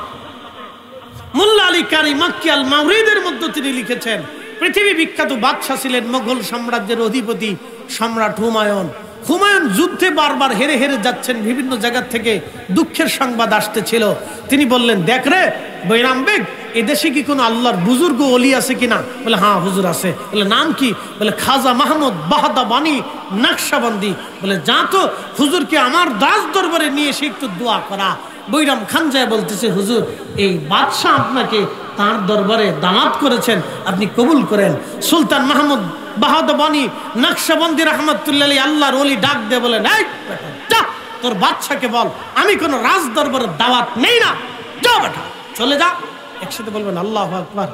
মোল্লা আলী কারি মাক্কি আল মাওরিদের মধ্যে তিনি লিখেছেন, পৃথিবী বিখ্যাত বাদশা ছিলেন মোগল সাম্রাজ্যের অধিপতি সম্রাট হুমায়ুন। হুমায়ুন যুদ্ধে বারবার হেরে হেরে যাচ্ছেন, বিভিন্ন জায়গা থেকে দুঃখের সংবাদ আসতেছিল। তিনি বললেন, দেখ রে বৈরাম বেগ, এদেশে কি কোনো আল্লাহর বুজুর্গ ওলি আছে কিনা? বলে, হ্যাঁ হুজুর আছে। বলে, নাম কি? বলে, খাজা মাহমুদ বাহাদাবানি নকশবন্দি। বলে, যা তো হুজুরকে আমার দাস দরবারে নিয়ে এসে একটু দোয়া করা। বৈরাম খান যায় বলতেছে, হুজুর এই বাদশাহ আপনাকে তার দরবারে দাওয়াত করেছেন, আপনি কবুল করেন। সুলতান মাহমুদ বাহাদাবানি নকশবন্দি রহমতুল্লাহ আল্লাহর ওলি ডাক দিয়ে বলেন, এই যা তোর বাদশাকে বল আমি কোন রাজ দরবারে দাওয়াত নেই না, যা বেটা চলে যা। একসাথে বলবেন আল্লাহু আকবার।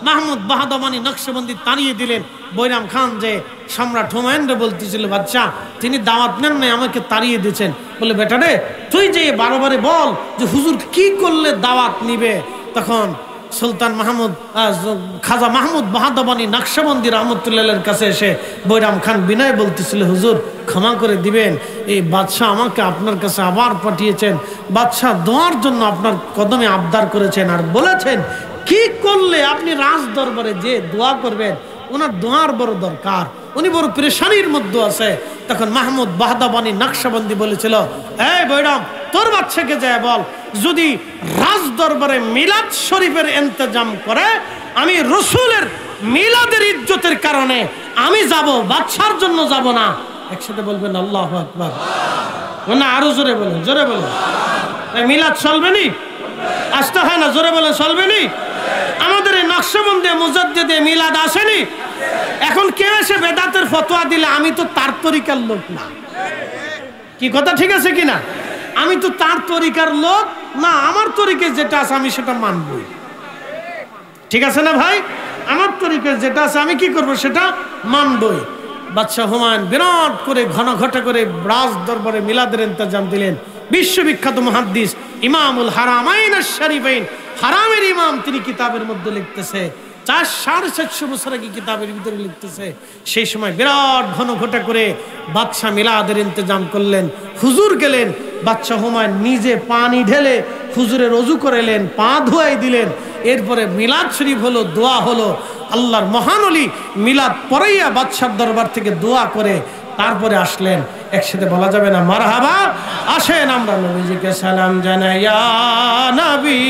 মাহমুদ বাহাদাবানি নকশবন্দি তাড়িয়ে দিলেন। বৈরাম খান যে সম্রাট হুমায়ুনরে বলতেছিল, বাদশা তিনি দাওয়াত নেন নাই, আমাকে তাড়িয়ে দিয়েছেন। বলে, বেটা রে তুই যে বারবারে বল যে হুজুর কি করলে দাওয়াত নিবে। তখন সুলতান মাহমুদ খাজা মাহমুদ বাহাদাবানি নকশবন্দি রহমতুল্লাহের কাছে এসে বৈরাম খান বিনয় বলতেছিল, হুজুর ক্ষমা করে দিবেন, এই বাদশাহ আমাকে আপনার কাছে আবার পাঠিয়েছেন, বাদশাহ দোয়ার জন্য আপনার কদমে আবদার করেছেন, আর বলেছেন কি করলে আপনি রাজ দরবারে যে দোয়া করবেন, ওনার দোয়ার বড় দরকার, উনি বড় পেরেশানির মধ্যে আছে। তখন মাহমুদ বাহাদাবানি নকশবন্দি বলেছিল, এই বৈরাম তোর বাদশাকে যায় বল যদি রাজ দরবারে মিলাদ শরীফের ইন্তজাম করে, আমি রসুলের মিলাদের ইজ্জতের কারণে আমি যাব, বাদশার জন্য যাব না। একসাথে বলবেন আল্লাহু আকবার। না আরো জোরে বলেন, জোরে বলেন। মিলাদ চলবে নি? আসতে হয় না, জোরে বলেন চলবে নি? আমাদের এই নকশবন্দি মুজাদ্দিদে মিলাদ আসেনি। এখন কেউ এসে বেদাতের ফতোয়া দিলে আমি তো তার তরিকার লোক না, কি কথা ঠিক আছে কিনা? আমি তো তার তরিকার লোক না, আমার তরিকে যেটা আছে আমি সেটা মানবই, ঠিক আছে না ভাই? আমার তরিকে যেটা আছে আমি কি করব, সেটা মানবই। বাদশাহ হুমায়ুন বিরাট করে ঘন ঘটা করে রাজ দরবারে মিলাদের ইন্তজাম দিলেন। বিশ্ববিখ্যাত মুহাদ্দিস ইমামুল হারামাইন আশ-শরীফাইন, হারামের ইমাম, তিনি কিতাবের মধ্যে লিখতেছে, 400-450 বছর আগে কিতাবের ভিতরে লিখতেছে, সেই সময় বিরাট ঘন ঘটা করে বাদশাহ মিলাদের ইন্তজাম করলেন। হুজুর গেলেন, বাদশাহ হুমায়ুন নিজে পানি ঢেলে হুজুরের ওযু করালেন, পা ধোয়াই দিলেন। এরপরে মিলাদ শরীফ হলো, দোয়া হলো। আল্লাহর মহান ওলি মিলাদ পড়াইয়া বাদশার দরবার থেকে দোয়া করে তারপরে আসলেন। একসাথে বলা যাবে না মারহাবা? আসেন আমরা নবীজিকে সালাম জানাই, ইয়া নবী